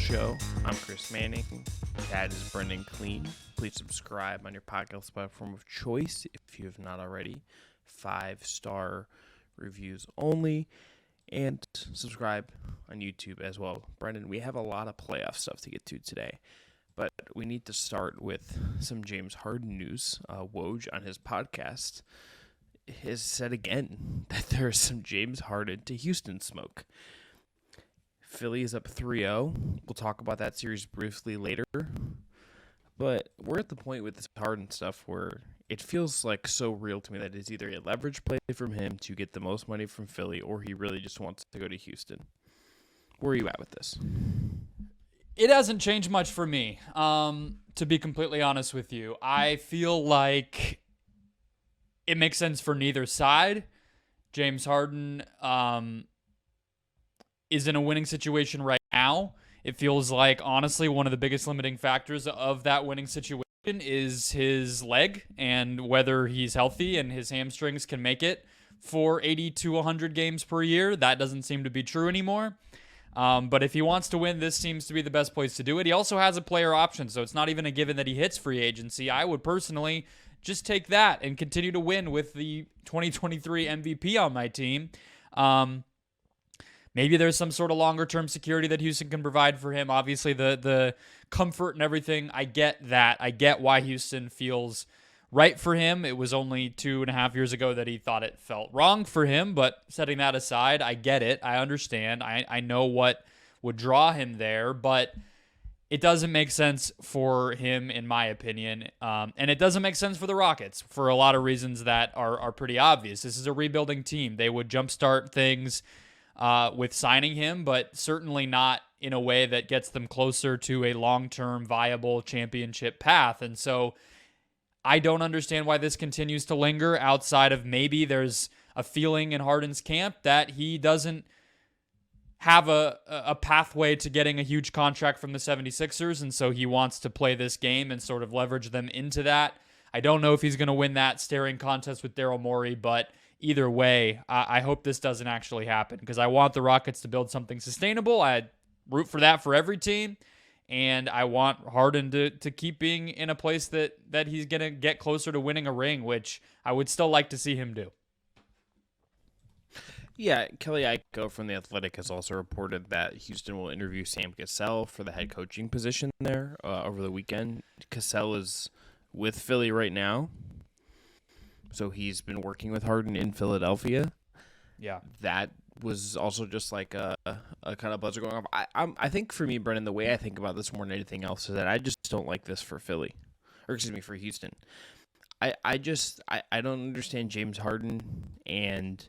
Show. I'm Chris Manning. That is Brendon Kleen. Please subscribe on your podcast platform of choice if you have not already. 5-star reviews only. And subscribe on YouTube as well. Brendon, we have a lot of playoff stuff to get to today. But we need to start with some James Harden news. Woj on his podcast has said again that there is some James Harden to Houston smoke. Philly is up 3-0. We'll talk about that series briefly later. But we're at the point with this Harden stuff where it feels like so real to me that it's either a leverage play from him to get the most money from Philly or he really just wants to go to Houston. Where are you at with this? It hasn't changed much for me, to be completely honest with you. I feel like it makes sense for neither side. James Harden is in a winning situation right now. It feels like, honestly, one of the biggest limiting factors of that winning situation is his leg and whether he's healthy and his hamstrings can make it for 80 to 100 games per year. That doesn't seem to be true anymore. But if he wants to win, this seems to be the best place to do it. He also has a player option, so it's not even a given that he hits free agency. I would personally just take that and continue to win with the 2023 MVP on my team. Maybe there's some sort of longer-term security that Houston can provide for him. Obviously, the comfort and everything, I get that. I get why Houston feels right for him. It was only 2.5 years ago that he thought it felt wrong for him, but setting that aside, I get it. I understand. I know what would draw him there, but it doesn't make sense for him, in my opinion. And it doesn't make sense for the Rockets for a lot of reasons that are pretty obvious. This is a rebuilding team. They would jumpstart things with signing him, but certainly not in a way that gets them closer to a long-term viable championship path. And so I don't understand why this continues to linger outside of maybe there's a feeling in Harden's camp that he doesn't have a pathway to getting a huge contract from the 76ers, and so he wants to play this game and sort of leverage them into that. I don't know if he's going to win that staring contest with Daryl Morey, but either way, I hope this doesn't actually happen because I want the Rockets to build something sustainable. I root for that for every team, and I want Harden to keep being in a place that he's going to get closer to winning a ring, which I would still like to see him do. Yeah, Kelly Iko from The Athletic has also reported that Houston will interview Sam Cassell for the head coaching position there over the weekend. Cassell is with Philly right now, so he's been working with Harden in Philadelphia. Yeah. That was also just like a kind of buzzer going off. I think for me, Brennan, the way I think about this more than anything else is that I just don't like this for Philly. Or excuse me, for Houston. I don't understand James Harden and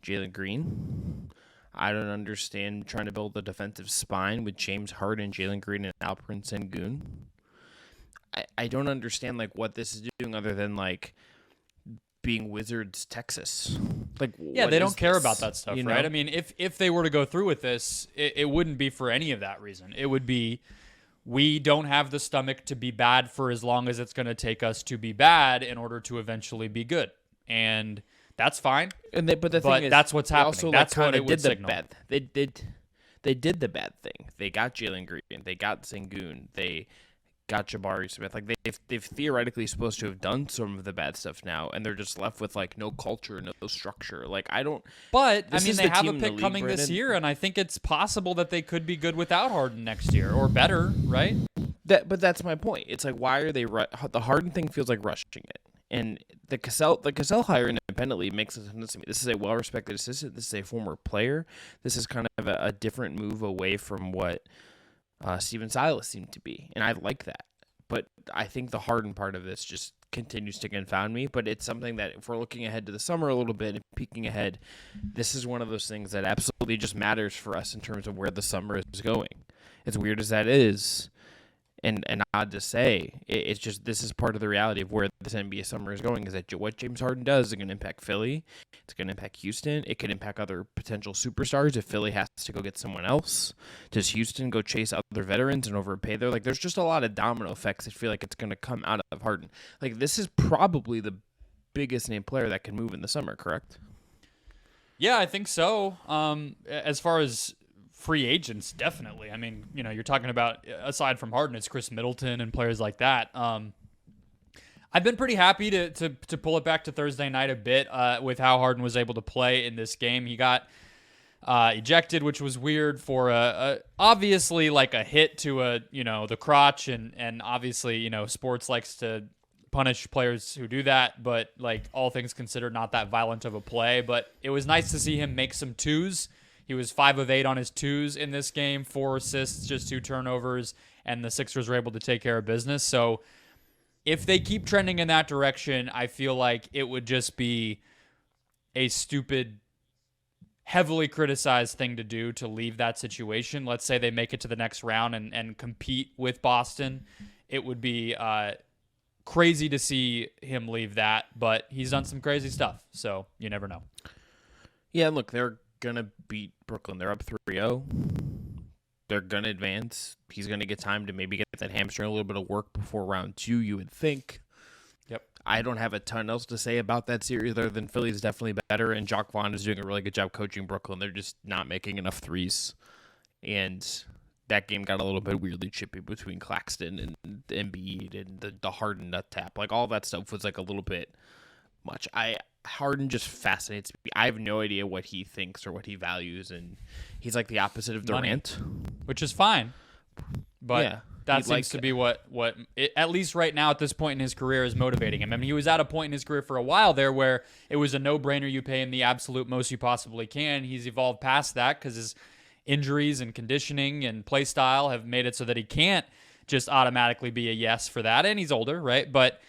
Jalen Green. I don't understand trying to build a defensive spine with James Harden, Jalen Green, and Alperen Sengun. I don't understand like what this is doing other than like being Wizards Texas. Like, yeah, they don't care about that stuff, right? I mean, if they were to go through with this, it wouldn't be for any of that reason. It would be, we don't have the stomach to be bad for as long as it's going to take us to be bad in order to eventually be good. And that's fine. But the thing is, that's what's happening. Also, that's what it would signal. They did the bad thing. They got Jalen Green. They got Sengun. They got Jabari Smith. Like they've theoretically supposed to have done some of the bad stuff now, and they're just left with like no culture, no structure. Like I don't. But I mean, they have a pick coming this year, and I think it's possible that they could be good without Harden next year or better, right? But that's my point. It's like, why are they the Harden thing feels like rushing it, and the Cassell hire independently makes sense to me. This is a well-respected assistant. This is a former player. This is kind of a different move away from what Steven Silas seemed to be, and I like that. But I think the Harden part of this just continues to confound me. But it's something that if we're looking ahead to the summer a little bit and peeking ahead, this is one of those things that absolutely just matters for us in terms of where the summer is going. As weird as that is, and odd to say, it's just this is part of the reality of where this NBA summer is going, is that what James Harden does is going to impact Philly. It's going to impact Houston. It could impact other potential superstars if Philly has to go get someone else. Does Houston go chase other veterans and overpay there? Like, there's just a lot of domino effects I feel like it's going to come out of Harden. Like, this is probably the biggest name player that can move in the summer, correct? Yeah, I think so. As far as free agents, definitely. I mean, you're talking about, aside from Harden, it's Chris Middleton and players like that. I've been pretty happy to pull it back to Thursday night a bit with how Harden was able to play in this game. He got ejected, which was weird for obviously like a hit to the crotch, and obviously sports likes to punish players who do that, but like all things considered, not that violent of a play. But it was nice to see him make some twos. He was 5 of 8 on his twos in this game, 4 assists, just 2 turnovers, and the Sixers were able to take care of business. So if they keep trending in that direction, I feel like it would just be a stupid, heavily criticized thing to do to leave that situation. Let's say they make it to the next round and compete with Boston. It would be crazy to see him leave that, but he's done some crazy stuff, so you never know. Yeah, look, they're going to beat Brooklyn. They're up 3-0. They're going to advance. He's going to get time to maybe get that hamstring, a little bit of work before round 2, you would think. Yep. I don't have a ton else to say about that series other than Philly's definitely better, and Jacque Vaughn is doing a really good job coaching Brooklyn. They're just not making enough threes. And that game got a little bit weirdly chippy between Claxton and Embiid and the Harden nut tap. Like, all that stuff was like a little bit much. Harden just fascinates me. I have no idea what he thinks or what he values, and he's like the opposite of Durant. Which is fine. But yeah, that seems to be what at least right now at this point in his career is motivating him. I mean, he was at a point in his career for a while there where it was a no-brainer. You pay him the absolute most you possibly can. He's evolved past that because his injuries and conditioning and play style have made it so that he can't just automatically be a yes for that. And he's older, right? But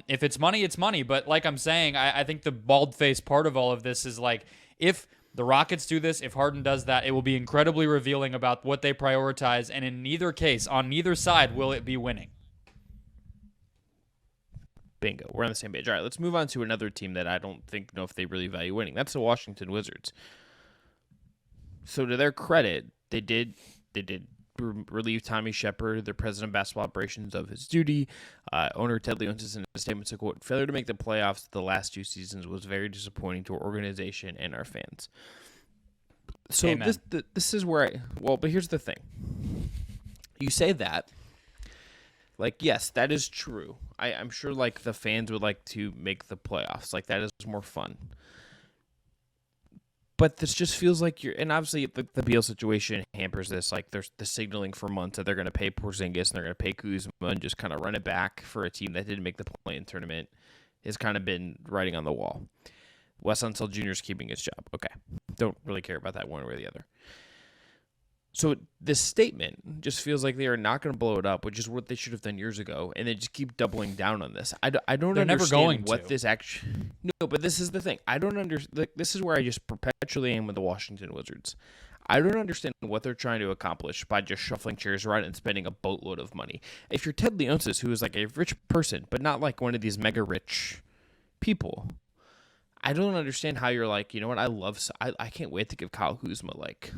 if it's money, it's money. But like I'm saying, I think the bald-faced part of all of this is like, if the Rockets do this, if Harden does that, it will be incredibly revealing about what they prioritize. And in neither case, on neither side, will it be winning. Bingo. We're on the same page. All right, let's move on to another team that I don't know if they really value winning. That's the Washington Wizards. So to their credit, they did relieve Tommy Shepard, their president of basketball operations, of his duty. Owner Ted Leonsis in a statement said, quote, "Failure to make the playoffs the last 2 seasons was very disappointing to our organization and our fans." So this is where but here's the thing. You say that, like, yes, that is true. I'm sure, like, the fans would like to make the playoffs. Like, that is more fun. But this just feels like and obviously the Beal situation hampers this. Like, there's the signaling for months that they're going to pay Porzingis and they're going to pay Kuzma and just kind of run it back for a team that didn't make the play-in tournament has kind of been writing on the wall. Wes Unseld Jr. is keeping his job. Okay. Don't really care about that one way or the other. So this statement just feels like they are not going to blow it up, which is what they should have done years ago, and they just keep doubling down on this. I don't They're never going understand what to. this actually... No, but this is the thing. I don't understand... Like, this is where I just perpetually am with the Washington Wizards. I don't understand what they're trying to accomplish by just shuffling chairs around and spending a boatload of money. If you're Ted Leonsis, who is like a rich person, but not like one of these mega rich people, I don't understand how you're like, you know what, I can't wait to give Kyle Kuzma like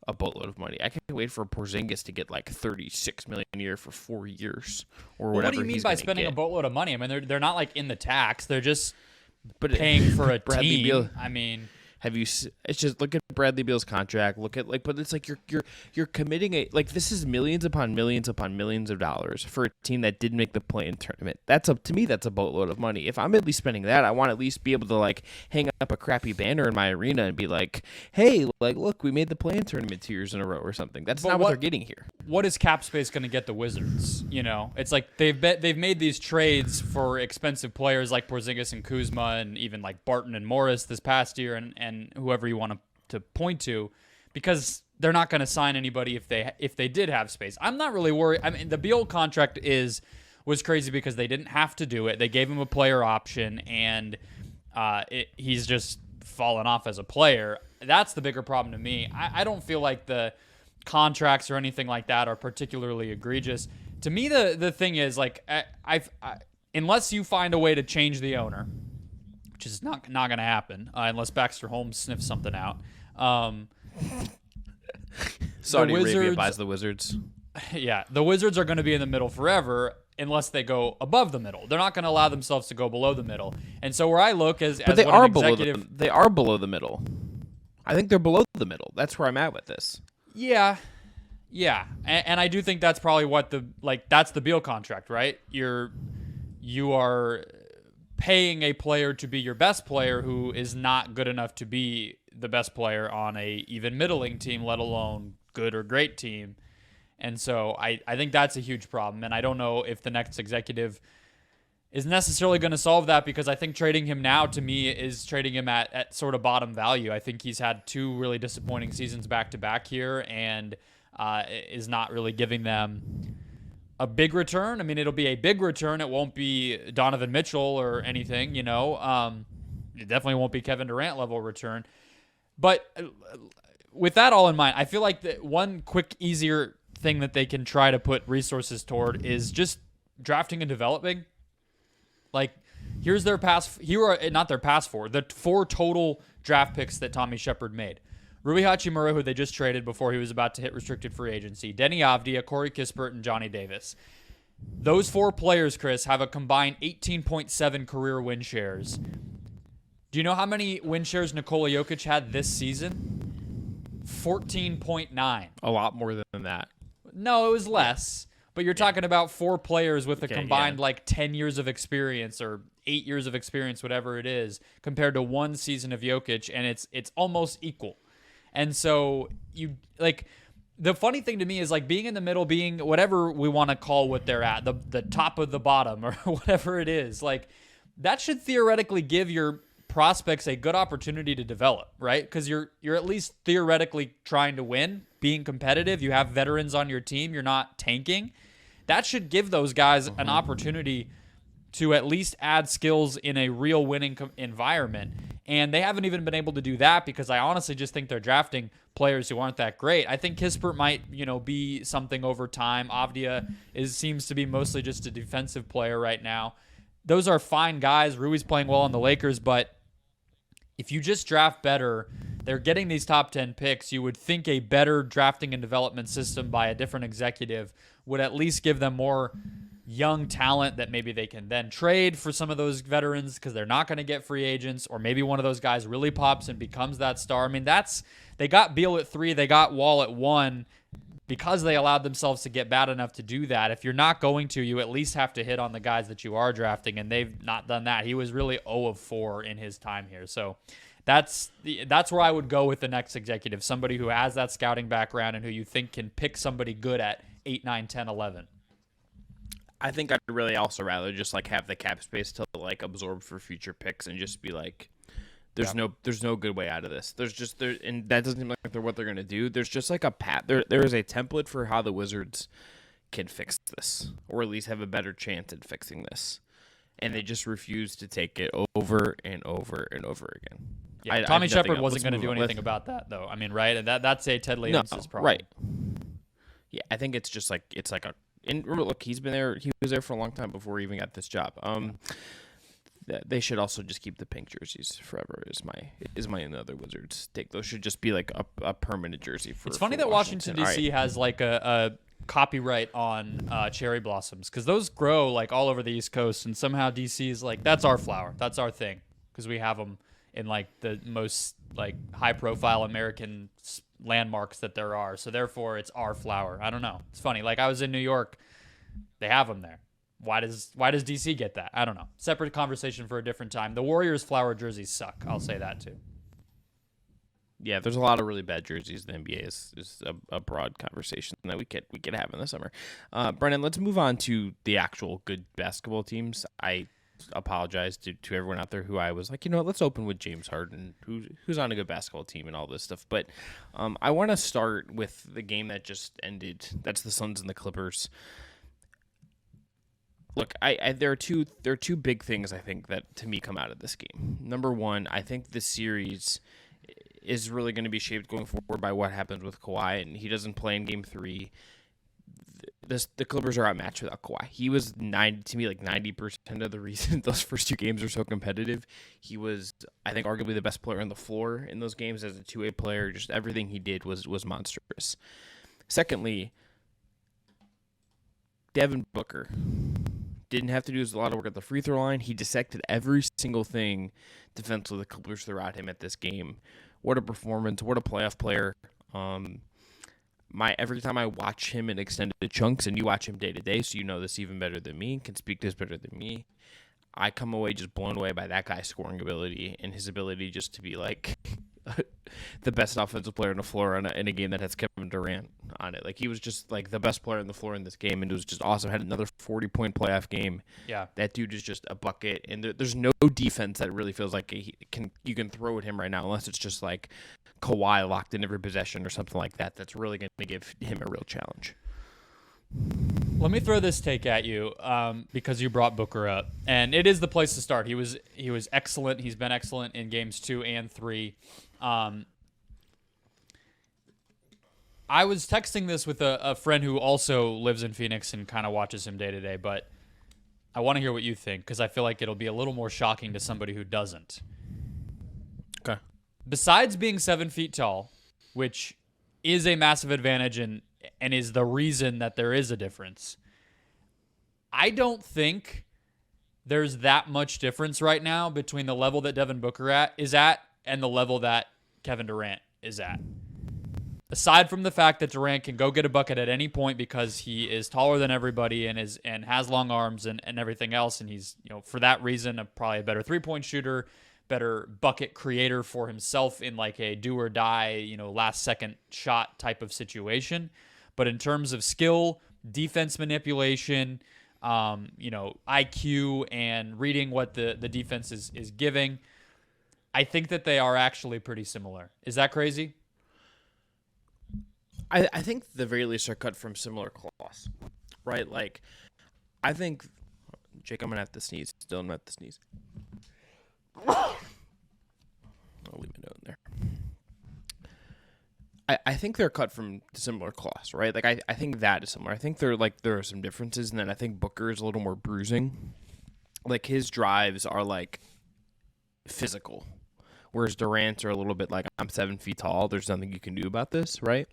a boatload of money. I can't wait for Porzingis to get like $36 million a year for 4 years or whatever. What do you mean by spending a boatload of money? I mean, they're not like in the tax. They're just paying for a team. Beal, I mean, it's just look at Bradley Beal's contract. Look at but it's like you're committing this is millions upon millions upon millions of dollars for a team that didn't make the play-in tournament. To me that's a boatload of money. If I'm at least spending that, I want to at least be able to like hang up a crappy banner in my arena and be like, hey, like, look, we made the play-in tournament 2 years in a row or something. That's not what they're getting here. What is cap space going to get the Wizards? You know, it's like they've made these trades for expensive players like Porzingis and Kuzma and even like Barton and Morris this past year and whoever you want to point to, because they're not going to sign anybody if they did have space. I'm not really worried. I mean, the Beal contract was crazy because they didn't have to do it. They gave him a player option, and he's just fallen off as a player. That's the bigger problem to me. I don't feel like the contracts or anything like that are particularly egregious. To me, the thing is, like, unless you find a way to change the owner, which is not going to happen unless Baxter Holmes sniffs something out. Saudi Arabia buys the Wizards. Yeah, the Wizards are going to be in the middle forever unless they go above the middle. They're not going to allow themselves to go below the middle. And so where I look as they what are an executive, they are below the middle. I think they're below the middle. That's where I'm at with this. Yeah. Yeah. And I do think that's probably what that's the Beal contract, right? You are paying a player to be your best player who is not good enough to be the best player on a even middling team, let alone good or great team. And so I think that's a huge problem. And I don't know if the next executive is necessarily going to solve that, because I think trading him now, to me, is trading him at sort of bottom value. I think he's had 2 really disappointing seasons back to back here, and is not really giving them a big return. I mean, it'll be a big return. It won't be Donovan Mitchell or anything, It definitely won't be Kevin Durant level return. But with that all in mind, I feel like the one quick, easier thing that they can try to put resources toward is just drafting and developing. Like, here's their the 4 total draft picks that Tommy Shepard made. Rui Hachimura, who they just traded before he was about to hit restricted free agency. Denny Avdia, Corey Kispert, and Johnny Davis. Those 4 players, Chris, have a combined 18.7 career win shares. Do you know how many win shares Nikola Jokic had this season? 14.9. A lot more than that. No, it was less. But you're talking about 4 players with a combined 10 years of experience or 8 years of experience, whatever it is, compared to 1 season of Jokic, and it's almost equal. And so the funny thing to me is being in the middle, being whatever we want to call what they're at, the top of the bottom or whatever it is, that should theoretically give your prospects a good opportunity to develop, right? Because you're at least theoretically trying to win, being competitive. You have veterans on your team. You're not tanking. That should give those guys an opportunity to at least add skills in a real winning environment. And they haven't even been able to do that, because I honestly just think they're drafting players who aren't that great. I think Kispert might, be something over time. Avdia seems to be mostly just a defensive player right now. Those are fine guys. Rui's playing well on the Lakers, but if you just draft better, they're getting these top 10 picks. You would think a better drafting and development system by a different executive would at least give them more young talent that maybe they can then trade for some of those veterans, because they're not going to get free agents, or maybe one of those guys really pops and becomes that star. I mean, they got Beal at 3, they got Wall at 1, because they allowed themselves to get bad enough to do that. If you're not going to, you at least have to hit on the guys that you are drafting, and they've not done that. He was really 0 of 4 in his time here. So that's where I would go with the next executive, somebody who has that scouting background and who you think can pick somebody good at 8, 9, 10, 11. I think I'd really also rather just have the cap space to absorb for future picks and just be there's no good way out of this. And that doesn't seem like they're what they're gonna do. There's just a pat. There is a template for how the Wizards can fix this, or at least have a better chance at fixing this, and they just refuse to take it over and over and over again. Yeah, Tommy Shepard wasn't going to do anything about that, though. I mean, right? That's a Ted Leonsis problem. Right. Yeah, I think it's just and look, he's been there. He was there for a long time before he even got this job. They should also just keep the pink jerseys forever. Is my another Wizards take? Those should just be a permanent jersey. It's funny that Washington D.C. has a copyright on cherry blossoms, because those grow all over the East Coast, and somehow D.C. is that's our flower, that's our thing, because we have them in the most high profile American landmarks that there are. So therefore it's our flower. I don't know. It's funny. I was in New York. They have them there. Why does DC get that? I don't know. Separate conversation for a different time. The Warriors flower jerseys suck. I'll say that too. Yeah, there's a lot of really bad jerseys. The NBA is a broad conversation that we could have in the summer. Brendan, let's move on to the actual good basketball teams. I apologize to everyone out there who I was let's open with James Harden, who's on a good basketball team and all this stuff. But I want to start with the game that just ended. That's the Suns and the Clippers. Look, there are two big things I think that to me come out of this game. Number one, I think the series is really going to be shaped going forward by what happens with Kawhi, and he doesn't play in Game 3. The Clippers are outmatched without Kawhi. He was 90% of the reason those first 2 games are so competitive. He was, I think, arguably the best player on the floor in those games as a two-way player. Just everything he did was monstrous. Secondly, Devin Booker didn't have to do a lot of work at the free throw line. He dissected every single thing defensively the Clippers threw at him at this game. What a performance! What a playoff player! every time I watch him in extended chunks, and you watch him day to day, so you know this even better than me, can speak this better than me. I come away just blown away by that guy's scoring ability and his ability just to be like the best offensive player on the floor in a game that has Kevin Durant on it. Like, he was just like the best player on the floor in this game, and it was just awesome. Had another 40-point playoff game. Yeah, that dude is just a bucket, and there's no defense that really feels like you can throw at him right now, unless it's just like Kawhi locked in every possession or something like that. That's really going to give him a real challenge. Let me throw this take at you because you brought Booker up, and it is the place to start. He was excellent. He's been excellent in games 2 and 3. I was texting this with a friend who also lives in Phoenix and kind of watches him day to day, but I want to hear what you think because I feel like it'll be a little more shocking to somebody who doesn't. Okay. Besides being 7 feet tall, which is a massive advantage and is the reason that there is a difference, I don't think there's that much difference right now between the level that Devin Booker is at and the level that Kevin Durant is at. Aside from the fact that Durant can go get a bucket at any point because he is taller than everybody and has long arms and everything else, and he's, for that reason, probably a better three-point shooter, better bucket creator for himself in like a do or die, last second shot type of situation. But in terms of skill, defense manipulation, IQ, and reading what the defense is giving, I think that they are actually pretty similar. Is that crazy? I think the very least are cut from similar cloths, right? Like, I think, Jake, I'm going to have to sneeze. Still, I'm going to have to sneeze. I'll leave a note in there. I think they're cut from similar cloths, right? Like, I think that is similar. I think there are some differences, and then I think Booker is a little more bruising. Like, his drives are, like, physical, whereas Durant's are a little bit like, I'm 7 feet tall. There's nothing you can do about this, right?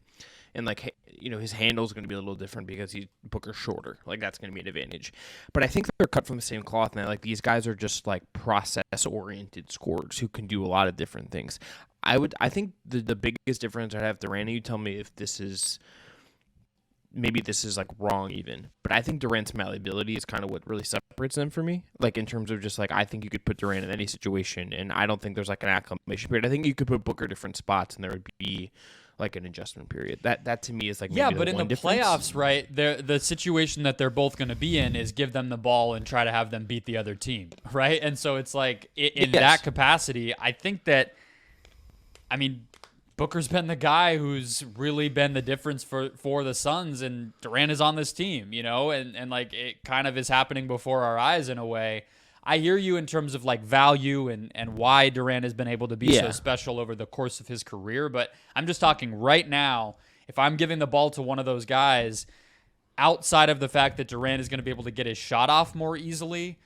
And, like, his handle's going to be a little different because Booker's shorter. Like, that's going to be an advantage. But I think they're cut from the same cloth, and like, these guys are just, like, process-oriented scorers who can do a lot of different things. I think the biggest difference I'd have Durant, and you tell me if this is like wrong even, but I think Durant's malleability is kind of what really separates them for me. Like, in terms of just like, I think you could put Durant in any situation, and I don't think there's like an acclimation period. I think you could put Booker different spots, and there would be like an adjustment period. That to me is like, maybe but in the difference. Playoffs, right? The situation that they're both going to be in is give them the ball and try to have them beat the other team, right? And so it's like in that capacity, I think that. I mean, Booker's been the guy who's really been the difference for the Suns, and Durant is on this team, and like, it kind of is happening before our eyes in a way. I hear you in terms of like value and why Durant has been able to be so special over the course of his career, but I'm just talking right now, if I'm giving the ball to one of those guys, outside of the fact that Durant is going to be able to get his shot off more easily,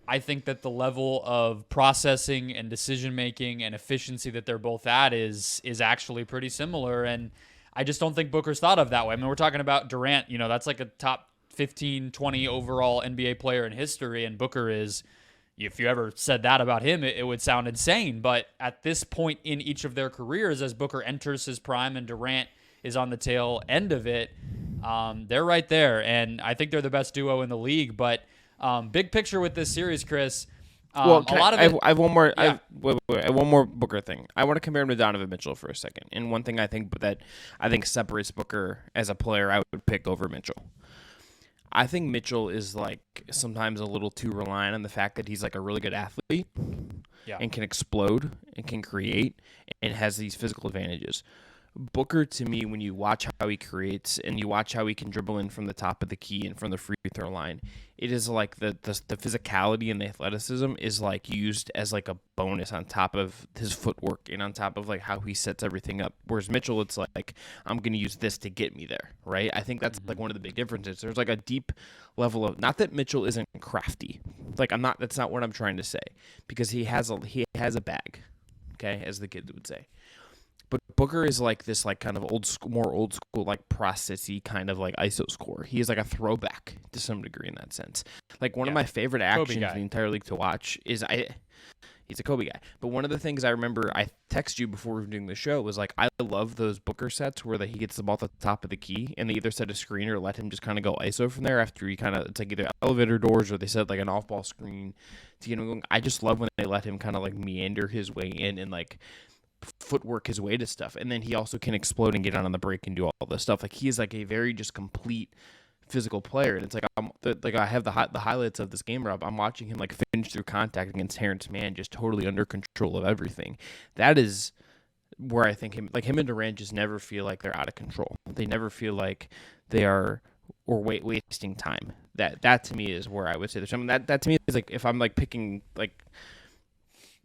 I think that the level of processing and decision-making and efficiency that they're both at is actually pretty similar, and I just don't think Booker's thought of that way. I mean, we're talking about Durant, that's like a top 15, 20 overall NBA player in history, and Booker is, if you ever said that about him, it would sound insane, but at this point in each of their careers, as Booker enters his prime and Durant is on the tail end of it, they're right there, and I think they're the best duo in the league, but big picture with this series, Chris. I have one more. Yeah. I have one more Booker thing. I want to compare him to Donovan Mitchell for a second. And one thing I think separates Booker as a player, I would pick over Mitchell. I think Mitchell is like sometimes a little too reliant on the fact that he's like a really good athlete, and can explode and can create and has these physical advantages. Booker, to me, when you watch how he creates and you watch how he can dribble in from the top of the key and from the free throw line, it is like the physicality and the athleticism is like used as like a bonus on top of his footwork and on top of like how he sets everything up. Whereas Mitchell, it's like, I'm going to use this to get me there, right? I think that's like one of the big differences. There's like a deep level of, not that Mitchell isn't crafty. Like, that's not what I'm trying to say, because he has a bag, okay, as the kids would say. But Booker is like this, like kind of more old school, like processy kind of like ISO score. He is like a throwback to some degree in that sense. Like one of my favorite actions in the entire league to watch is He's a Kobe guy. But one of the things I remember I texted you before we were doing the show was like, I love those Booker sets where he gets the ball at the top of the key and they either set a screen or let him just kind of go ISO from there after he kind of, it's like either elevator doors or they set like an off-ball screen to get him going. I just love when they let him kind of like meander his way in and like footwork his way to stuff. And then he also can explode and get on the break and do all this stuff. Like he is like a very just complete physical player, and it's like I have the highlights of this game where I'm watching him like finish through contact against Terrence Mann, just totally under control of everything. That is where I think him and Durant just never feel like they're out of control. They never feel like they are wasting time. That to me is where I would say there's something that to me is like if I'm like picking like.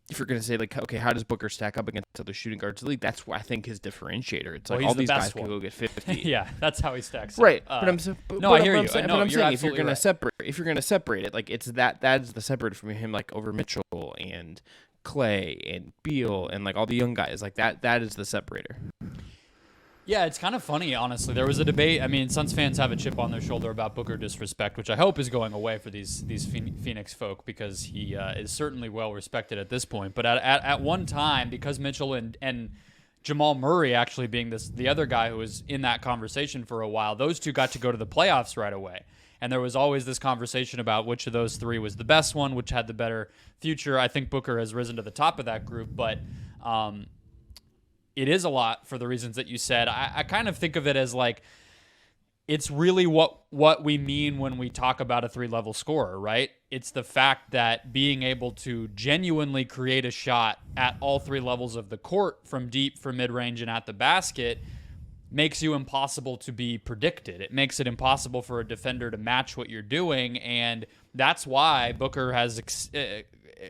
If you're going to say, like, okay, how does Booker stack up against other shooting guards in the league? That's what I think his differentiator. It's like all these guys can go get 50. Yeah, that's how he stacks up. Right. I hear you. I'm saying if you're going to separate it, like it's that's the separator from him, like over Mitchell and Clay and Beal and like all the young guys. Like that is the separator. Yeah, it's kind of funny, honestly. There was a debate. I mean, Suns fans have a chip on their shoulder about Booker disrespect, which I hope is going away for these Phoenix folk because he is certainly well respected at this point. But at one time, because Mitchell and Jamal Murray actually being the other guy who was in that conversation for a while, those two got to go to the playoffs right away. And there was always this conversation about which of those three was the best one, which had the better future. I think Booker has risen to the top of that group, but it is a lot for the reasons that you said. I kind of think of it as like it's really what we mean when we talk about a 3-level scorer, right? It's the fact that being able to genuinely create a shot at all 3 levels of the court, from deep, from mid-range, and at the basket, makes you impossible to be predicted. It makes it impossible for a defender to match what you're doing, and that's why Booker has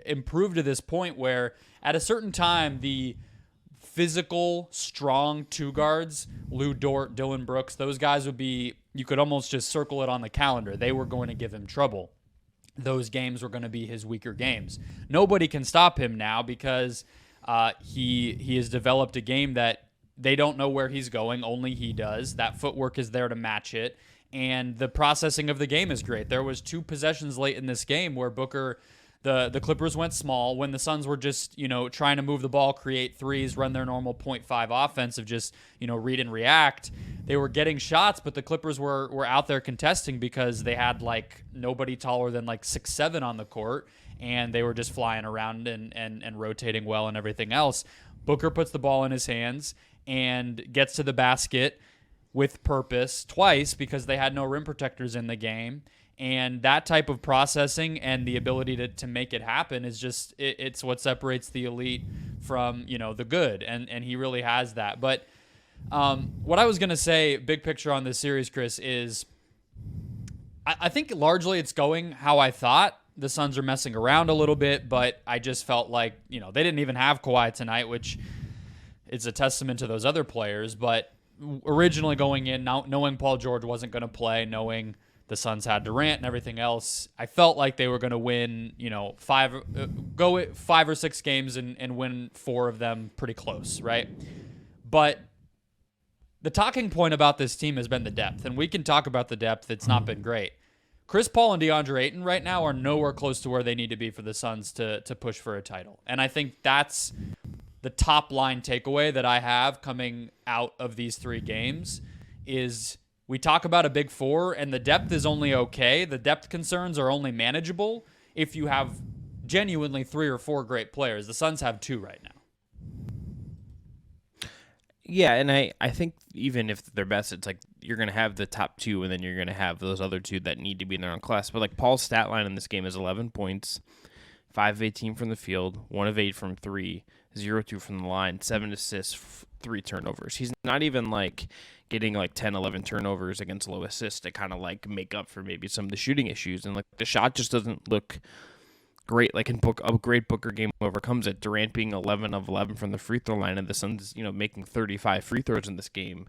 improved to this point where at a certain time, the physical, strong 2 guards, Lou Dort, Dillon Brooks, those guys would be, you could almost just circle it on the calendar. They were going to give him trouble. Those games were going to be his weaker games. Nobody can stop him now because he has developed a game that they don't know where he's going, only he does. That footwork is there to match it, and the processing of the game is great. There was 2 possessions late in this game where Booker, the Clippers went small when the Suns were just, trying to move the ball, create threes, run their normal 0.5 offense of just, read and react. They were getting shots, but the Clippers were out there contesting because they had like nobody taller than like 6'7" on the court, and they were just flying around and rotating well and everything else. Booker puts the ball in his hands and gets to the basket with purpose twice because they had no rim protectors in the game. And that type of processing and the ability to make it happen is just, it's what separates the elite from, the good. And he really has that. But what I was going to say, big picture on this series, Chris, is I think largely it's going how I thought. The Suns are messing around a little bit, but I just felt like, they didn't even have Kawhi tonight, which is a testament to those other players. But originally going in, knowing Paul George wasn't going to play, knowing the Suns had Durant and everything else, I felt like they were going to win, 5 or 6 games and win 4 of them pretty close, right? But the talking point about this team has been the depth, and we can talk about the depth. It's not been great. Chris Paul and DeAndre Ayton right now are nowhere close to where they need to be for the Suns to push for a title. And I think that's the top line takeaway that I have coming out of these 3 games is we talk about a big 4, and the depth is only okay. The depth concerns are only manageable if you have genuinely 3 or 4 great players. The Suns have 2 right now. Yeah, and I think even if they're best, it's like you're going to have the top 2, and then you're going to have those other 2 that need to be in their own class. But like Paul's stat line in this game is 11 points, 5 of 18 from the field, 1 of 8 from 3, 0-2 from the line, 7 assists, 3 turnovers. He's not even like getting like 10, 11 turnovers against low assists to kind of like make up for maybe some of the shooting issues. And like the shot just doesn't look great. Like a great Booker game overcomes it. Durant being 11 of 11 from the free throw line, and the Suns, making 35 free throws in this game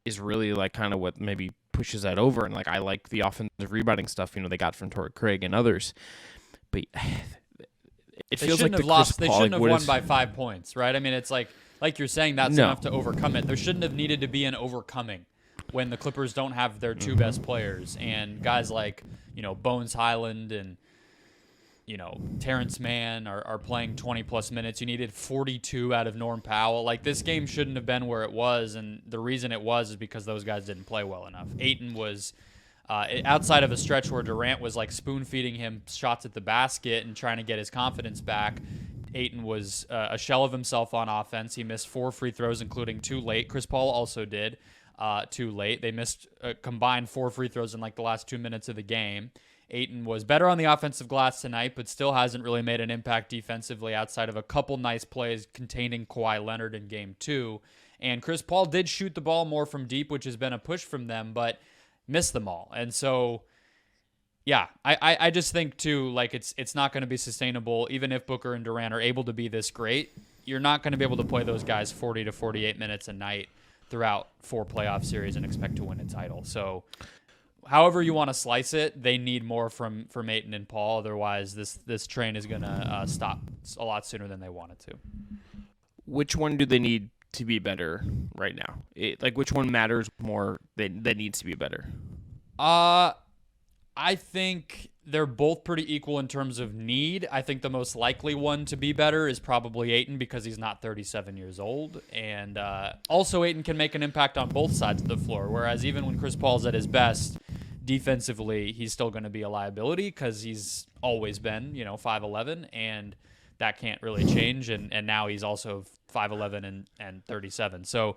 is really like kind of what maybe pushes that over. And like I like the offensive rebounding stuff, they got from Torrey Craig and others. But it feels like they shouldn't have won by 5 points, right? I mean, it's like you're saying, that's enough to overcome it. There shouldn't have needed to be an overcoming when the Clippers don't have their 2 best players and guys like, Bones Highland and Terrence Mann are playing 20-plus minutes. You needed 42 out of Norm Powell. Like, this game shouldn't have been where it was, and the reason it was is because those guys didn't play well enough. Ayton was, outside of a stretch where Durant was, like, spoon-feeding him shots at the basket and trying to get his confidence back, Ayton was a shell of himself on offense. He missed 4 free throws, including 2 late. Chris Paul also did 2 late. They missed a combined 4 free throws in, like, the last 2 minutes of the game. Ayton was better on the offensive glass tonight, but still hasn't really made an impact defensively outside of a couple nice plays containing Kawhi Leonard in Game 2. And Chris Paul did shoot the ball more from deep, which has been a push from them, but missed them all. And so, yeah, I just think, too, like, it's not going to be sustainable. Even if Booker and Durant are able to be this great, you're not going to be able to play those guys 40 to 48 minutes a night throughout 4 playoff series and expect to win a title. So, however you want to slice it, they need more from Ayton and Paul. Otherwise, this train is going to stop a lot sooner than they want it to. Which one do they need to be better right now? Which one matters more that needs to be better? I think they're both pretty equal in terms of need. I think the most likely one to be better is probably Ayton because he's not 37 years old. And also Ayton can make an impact on both sides of the floor, whereas even when Chris Paul's at his best, defensively, he's still going to be a liability because he's always been, 5'11", and that can't really change. And now he's also 5'11" and 37. So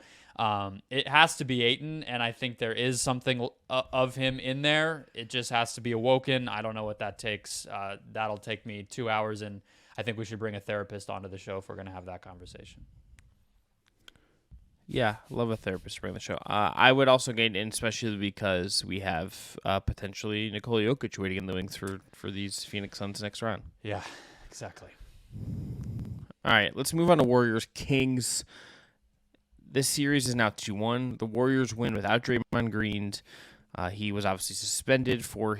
it has to be Ayton, and I think there is something of him in there. It just has to be awoken. I don't know what that takes. That'll take me 2 hours, and I think we should bring a therapist onto the show if we're going to have that conversation. Yeah, love a therapist to bring the show. I would also gain in, especially because we have potentially Nikola Jokic waiting in the wings for these Phoenix Suns next round. Yeah, exactly. All right, let's move on to Warriors Kings. This series is now 2-1. The Warriors win without Draymond Green. He was obviously suspended for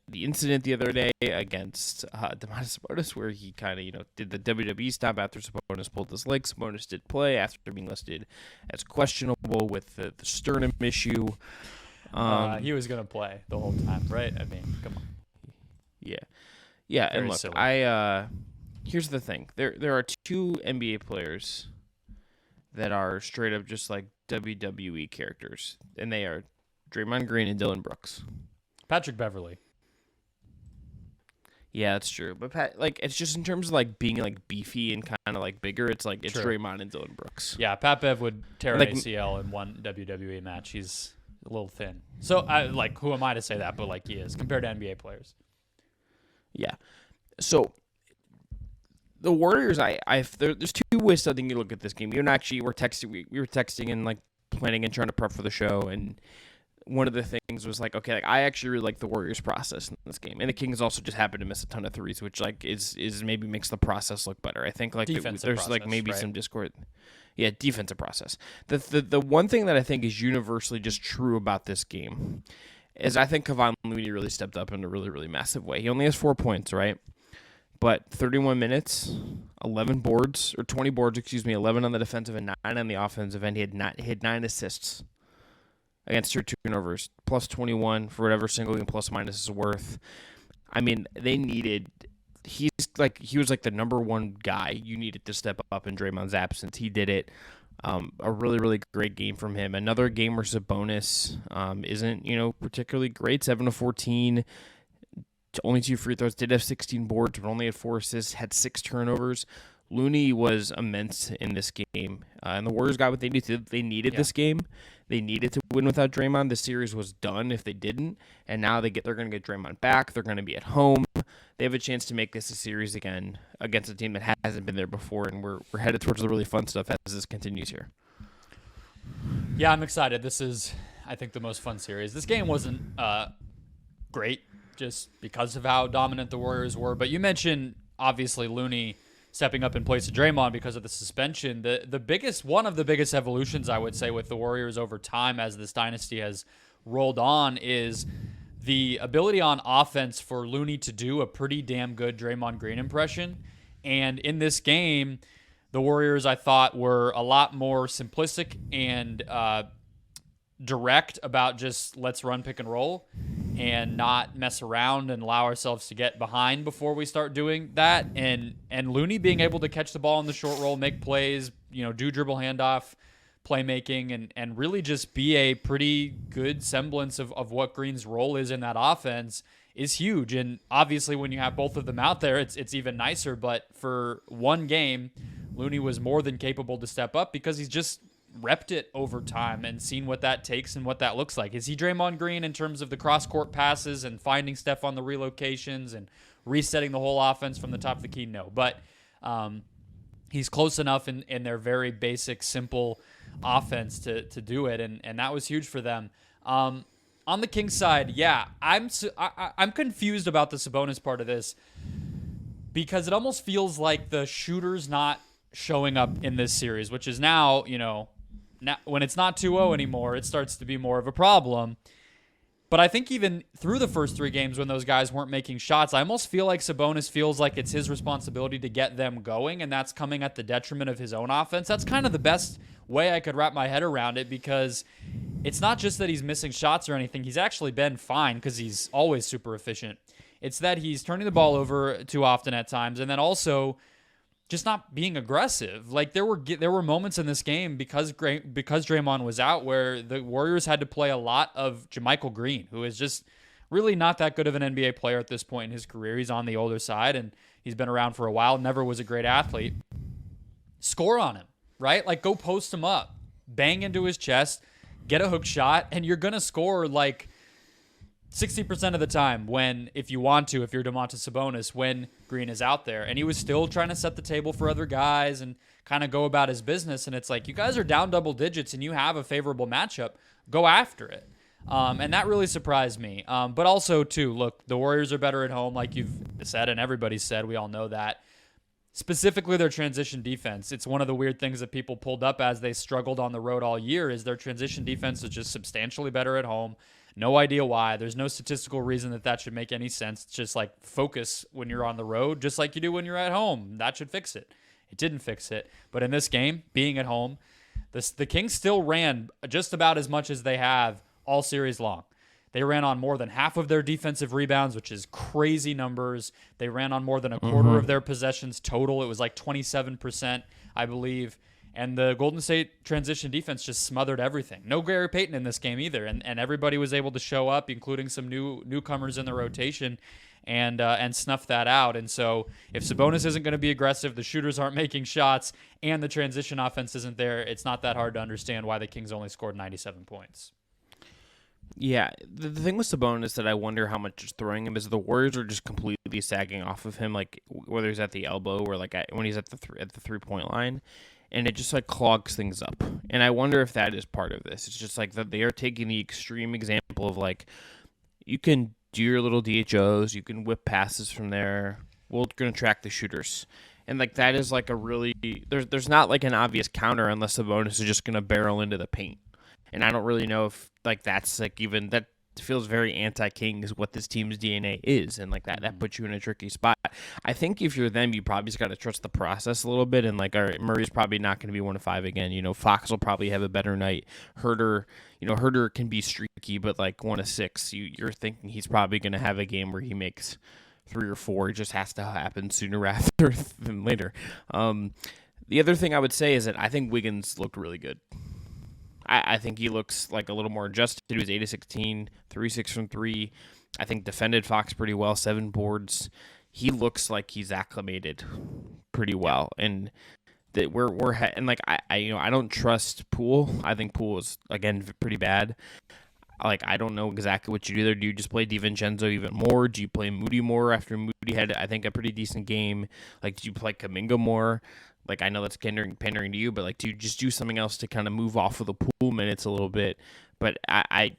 the incident the other day against Domantas Sabonis, where he kind of did the WWE stop after Sabonis pulled his leg. Sabonis did play after being listed as questionable with the sternum issue. He was going to play the whole time, right? I mean, come on. Yeah, Very and look, silly. Here's the thing: there are 2 NBA players that are straight up just like WWE characters, and they are Draymond Green and Dillon Brooks. Patrick Beverley. Yeah, that's true. But it's just in terms of like being like beefy and kind of like bigger, it's like it's True. Draymond and Dillon Brooks. Yeah, Pat Bev would tear Like- an ACL in one WWE match. He's a little thin. So, who am I to say that? But he is compared to NBA players. Yeah. So the Warriors, there's 2 ways I think you look at this game. You and actually were texting. We were texting and like planning and trying to prep for the show, and one of the things was I actually really like the Warriors' process in this game, and the Kings also just happened to miss a ton of threes, which is maybe makes the process look better. I think Defensive there's process, maybe right? some discord. Yeah, defensive process. The one thing that I think is universally just true about this game is I think Kevon Looney really stepped up in a really, really massive way. He only has 4 points, right? But 31 minutes, 11 boards, or 20 boards, 11 on the defensive and 9 on the offensive end. He had 9 assists against 2 turnovers, plus 21 for whatever single game plus minus is worth. I mean, he was like the number 1 guy you needed to step up in Draymond's absence. He did it. A really, really great game from him. Another game where Sabonis isn't, particularly great. 7 of 14, only 2 free throws, did have 16 boards, but only had 4 assists, had 6 turnovers. Looney was immense in this game, and the Warriors got what they needed. They needed this game. They needed to win without Draymond. The series was done if they didn't, and now they're going to get Draymond back. They're going to be at home. They have a chance to make this a series again against a team that hasn't been there before, and we're headed towards the really fun stuff as this continues here. Yeah, I'm excited. This is, I think, the most fun series. This game wasn't great just because of how dominant the Warriors were, but you mentioned, obviously, Looney stepping up in place of Draymond because of the suspension. One of the biggest evolutions, I would say, with the Warriors over time as this dynasty has rolled on is the ability on offense for Looney to do a pretty damn good Draymond Green impression. And in this game, the Warriors, I thought, were a lot more simplistic and direct about just let's run pick and roll. and not mess around and allow ourselves to get behind before we start doing that. And Looney being able to catch the ball in the short roll, make plays, do dribble handoff, playmaking, and really just be a pretty good semblance of what Green's role is in that offense is huge. And obviously when you have both of them out there, it's even nicer. But for one game, Looney was more than capable to step up because he's just repped it over time and seen what that takes and what that looks like. Is he Draymond Green in terms of the cross-court passes and finding Steph on the relocations and resetting the whole offense from the top of the key? No. But he's close enough in their very basic, simple offense to do it, and that was huge for them. On the Kings side, yeah, I'm confused about the Sabonis part of this because it almost feels like the shooter's not showing up in this series, which is now, now when it's not 2-0 anymore, it starts to be more of a problem. But I think even through the first 3 games when those guys weren't making shots, I almost feel like Sabonis feels like it's his responsibility to get them going, and that's coming at the detriment of his own offense. That's kind of the best way I could wrap my head around it, because it's not just that he's missing shots or anything. He's actually been fine because he's always super efficient. It's that he's turning the ball over too often at times, and then also just not being aggressive. Like there were moments in this game because Draymond was out where the Warriors had to play a lot of JaMychal Green, who is just really not that good of an NBA player at this point in his career. He's on the older side and he's been around for a while, never was a great athlete. Score on him, right? Like go post him up, bang into his chest, get a hook shot, and you're going to score like 60% of the time if you're Domantas Sabonis, when Green is out there. And he was still trying to set the table for other guys and kind of go about his business. And it's like, you guys are down double digits and you have a favorable matchup. Go after it. And that really surprised me. But also, too, look, the Warriors are better at home, like you've said and everybody's said. We all know that. Specifically their transition defense. It's one of the weird things that people pulled up as they struggled on the road all year is their transition defense is just substantially better at home. No idea why. There's no statistical reason that should make any sense. It's just like focus when you're on the road, just like you do when you're at home. That should fix it. It didn't fix it. But in this game, being at home, the Kings still ran just about as much as they have all series long. They ran on more than half of their defensive rebounds, which is crazy numbers. They ran on more than a quarter of their possessions total. It was like 27%, I believe. And the Golden State transition defense just smothered everything. No Gary Payton in this game either, and everybody was able to show up, including some newcomers in the rotation, and snuff that out. And so if Sabonis isn't going to be aggressive, the shooters aren't making shots, and the transition offense isn't there, it's not that hard to understand why the Kings only scored 97 points. Yeah, the thing with Sabonis that I wonder how much is throwing him is the Warriors are just completely sagging off of him, like whether he's at the elbow or like when he's at the 3-point line. And it just like clogs things up. And I wonder if that is part of this. It's just like that they are taking the extreme example of like, you can do your little DHOs, you can whip passes from there. We're going to track the shooters. And like that is like a really, there's not like an obvious counter unless the bonus is just going to barrel into the paint. And I don't really know if like that's like even that feels very anti-Kings what this team's DNA is, and like that puts you in a tricky spot. I think if you're them, you probably just got to trust the process a little bit, and like, all right, Murray's probably not going to be 1 of 5 again. Fox will probably have a better night. Herder can be streaky, but like 1 of 6, you're thinking he's probably going to have a game where he makes 3 or 4. It just has to happen sooner rather than later. The other thing I would say is that I think Wiggins looked really good. I think he looks like a little more adjusted. He was 8 of 16, 3-6 from 3. I think defended Fox pretty well, 7 boards. He looks like he's acclimated pretty well, and that I don't trust Poole. I think Poole is again pretty bad. Like I don't know exactly what you do there. Do you just play DiVincenzo even more? Do you play Moody more after Moody had I think a pretty decent game? Like do you play Kuminga more? Like, I know that's pandering to you, but, like, do you just do something else to kind of move off of the Poole minutes a little bit? But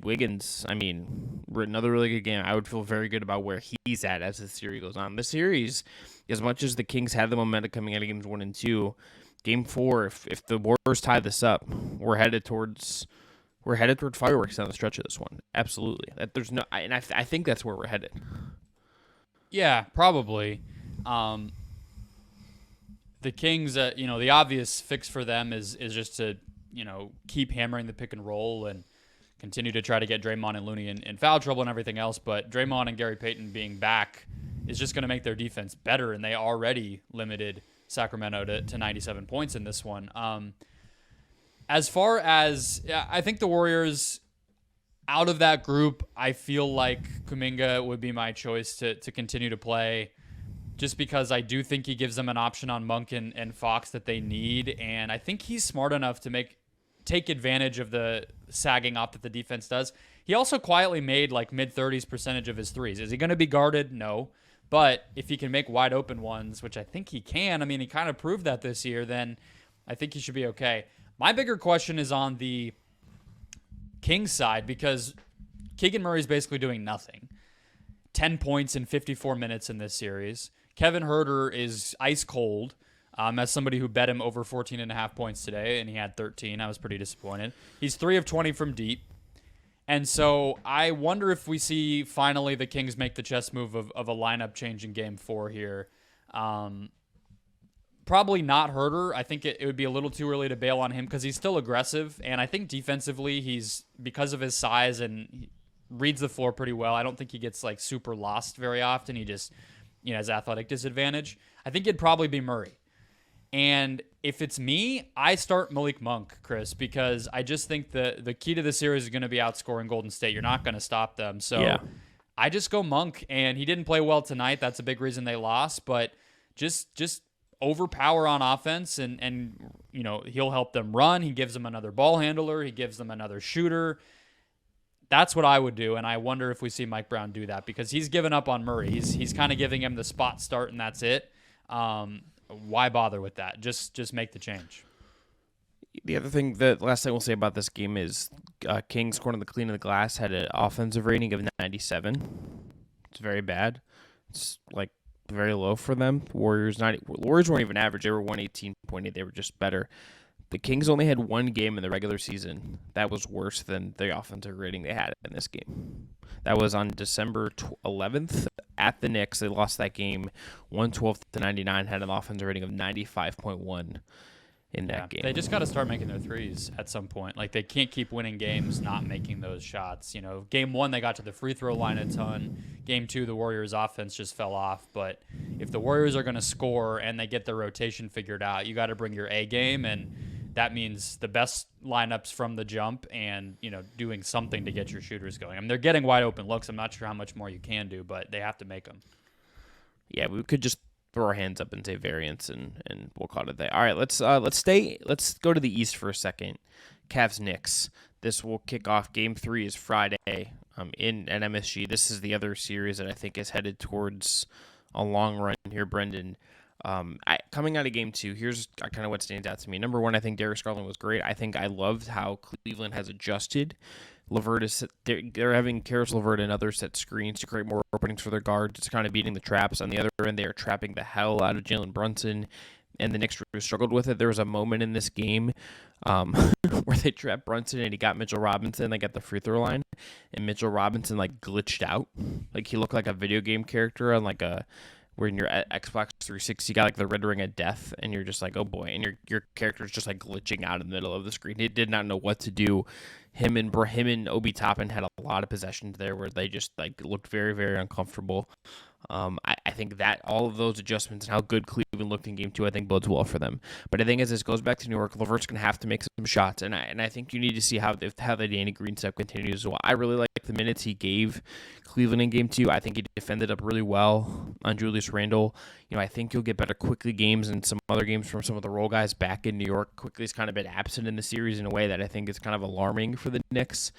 Wiggins, I mean, another really good game. I would feel very good about where he's at as the series goes on. The series, as much as the Kings had the momentum coming out of games 1 and 2, game 4, if the Warriors tie this up, we're headed toward fireworks down the stretch of this one. Absolutely. I think that's where we're headed. Yeah, probably. The Kings, the obvious fix for them is just to, keep hammering the pick and roll and continue to try to get Draymond and Looney in foul trouble and everything else. But Draymond and Gary Payton being back is just going to make their defense better, and they already limited Sacramento to 97 points in this one. As far as, I think the Warriors, out of that group, I feel like Kuminga would be my choice to continue to play, just because I do think he gives them an option on Monk and Fox that they need, and I think he's smart enough to take advantage of the sagging up that the defense does. He also quietly made like mid-30s percentage of his threes. Is he going to be guarded? No. But if he can make wide open ones, which I think he can, I mean, he kind of proved that this year, then I think he should be okay. My bigger question is on the Kings side, because Keegan Murray's basically doing nothing. 10 points in 54 minutes in this series. Kevin Huerter is ice cold. As somebody who bet him over 14.5 points today, and he had 13, I was pretty disappointed. He's 3 of 20 from deep. And so I wonder if we see finally the Kings make the chess move of a lineup change in Game 4 here. Probably not Huerter. I think it would be a little too early to bail on him because he's still aggressive. And I think defensively, he's, because of his size and he reads the floor pretty well, I don't think he gets like super lost very often. He just has athletic disadvantage. I think it'd probably be Murray. And if it's me, I start Malik Monk, Chris, because I just think the key to the series is going to be outscoring Golden State. You're not going to stop them. So yeah. I just go Monk, and he didn't play well tonight. That's a big reason they lost, but just overpower on offense, and he'll help them run. He gives them another ball handler. He gives them another shooter. That's what I would do, and I wonder if we see Mike Brown do that, because he's given up on Murray. He's kind of giving him the spot start, and that's it. Why bother with that? Just make the change. The other thing, the last thing we'll say about this game is Kings, according to the Clean of the Glass, had an offensive rating of 97. It's very bad. It's like very low for them. Warriors weren't even average. They were 118.8. They were just better. The Kings only had one game in the regular season that was worse than the offensive rating they had in this game. That was on December 11th at the Knicks. They lost that game 112-99, had an offensive rating of 95.1 in that game. They just got to start making their threes at some point. Like, they can't keep winning games not making those shots. Game 1, they got to the free throw line a ton. Game 2, the Warriors' offense just fell off. But if the Warriors are going to score and they get their rotation figured out, you got to bring your A game, and that means the best lineups from the jump and, doing something to get your shooters going. I mean, they're getting wide open looks. I'm not sure how much more you can do, but they have to make them. Yeah, we could just throw our hands up and say variance, and we'll call it that. All right, let's go to the East for a second. Cavs Knicks. This will kick off. Game 3 is Friday at MSG. This is the other series that I think is headed towards a long run here, Brendan. Coming out of Game 2, here's kind of what stands out to me. Number one, I think Darius Garland was great. I loved how Cleveland has adjusted. They're having Karis LeVert and others set screens to create more openings for their guards. It's kind of beating the traps. On the other end, they are trapping the hell out of Jalen Brunson, and the Knicks really struggled with it. There was a moment in this game where they trapped Brunson, and he got Mitchell Robinson like at the free throw line, and Mitchell Robinson like glitched out. Like, he looked like a video game character on like where in your Xbox 360 you got like the red ring of death, and you're just like, oh boy, and your character's just like glitching out in the middle of the screen. He did not know what to do. Him and Obi Toppin had a lot of possessions there where they just like looked very, very uncomfortable. I think that all of those adjustments and how good Cleveland looked in Game 2, I think bodes well for them. But the thing is, this goes back to New York. LeVert's going to have to make some shots, and I think you need to see how the Danny Green step continues as well. I really like the minutes he gave Cleveland in Game 2. I think he defended up really well on Julius Randle. I think you'll get better Quickly games and some other games from some of the role guys back in New York. Quickly's kind of been absent in the series in a way that I think is kind of alarming for the Knicks.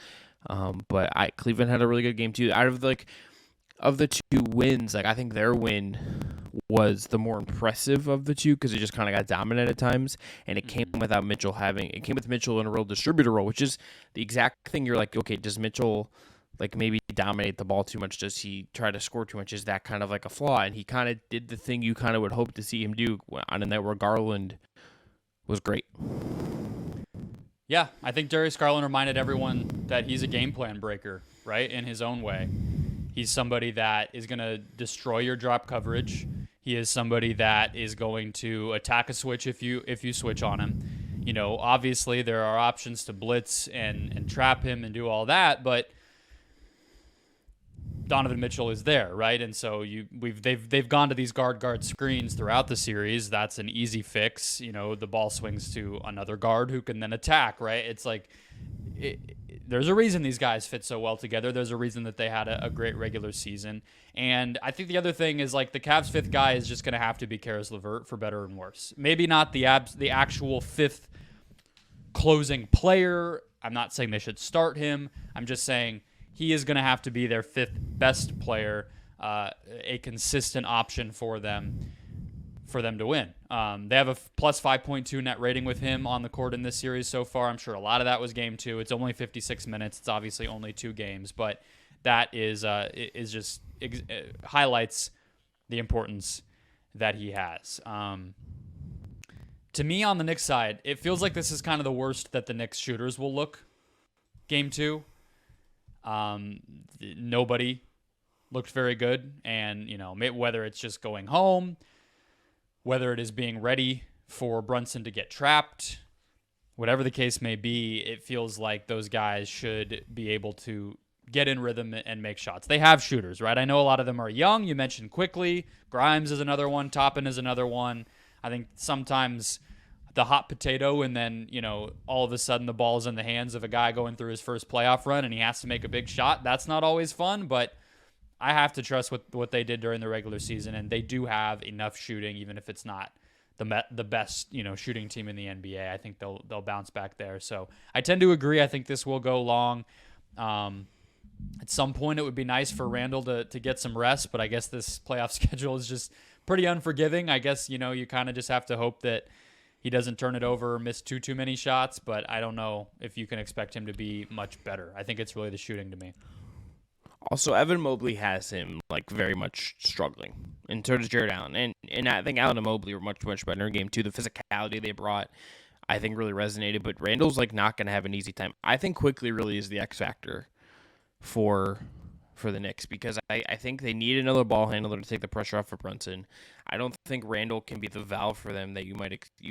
But Cleveland had a really good game too. Out of of the two wins, I think their win was the more impressive of the two because it just kind of got dominant at times, and it came without Mitchell it came with Mitchell in a real distributor role, which is the exact thing you're like, okay, does Mitchell maybe dominate the ball too much? Does he try to score too much? Is that kind of like a flaw? And he kind of did the thing you kind of would hope to see him do on a night where Garland was great. Yeah, I think Darius Garland reminded everyone that he's a game plan breaker, right, in his own way. He's somebody that is going to destroy your drop coverage. He is somebody that is going to attack a switch if you switch on him. Obviously there are options to blitz and trap him and do all that, but Donovan Mitchell is there, right? And so they've gone to these guard screens throughout the series. That's an easy fix. The ball swings to another guard who can then attack, right? It's like there's a reason these guys fit so well together. There's a reason that they had a great regular season. And I think the other thing is like the Cavs' fifth guy is just going to have to be Karis LeVert for better and worse. Maybe not the actual fifth closing player. I'm not saying they should start him. I'm just saying he is going to have to be their fifth best player, a consistent option for them to win. They have a plus 5.2 net rating with him on the court in this series so far. I'm sure a lot of that was game 2. It's only 56 minutes. It's obviously only 2 games, but that is just highlights the importance that he has. To me, on the Knicks side, it feels like this is kind of the worst that the Knicks shooters will look. Game 2. Nobody looked very good, and whether it's just going home, whether it is being ready for Brunson to get trapped, whatever the case may be, it feels like those guys should be able to get in rhythm and make shots. They have shooters, right? I know a lot of them are young. You mentioned Quickly. Grimes is another one. Toppin is another one. I think sometimes the hot potato, and then, all of a sudden the ball's in the hands of a guy going through his first playoff run and he has to make a big shot. That's not always fun, but I have to trust what they did during the regular season, and they do have enough shooting, even if it's not the best, shooting team in the NBA. I think they'll bounce back there. So I tend to agree. I think this will go long. At some point, it would be nice for Randall to get some rest, but I guess this playoff schedule is just pretty unforgiving. I guess, you kind of just have to hope that he doesn't turn it over or miss too many shots, but I don't know if you can expect him to be much better. I think it's really the shooting to me. Also, Evan Mobley has him very much struggling, and so does Jared Allen. And I think Allen and Mobley were much better in game 2. The physicality they brought, I think, really resonated. But Randall's not going to have an easy time. I think Quickly really is the X factor for the Knicks, because I think they need another ball handler to take the pressure off of Brunson. I don't think Randall can be the valve for them that you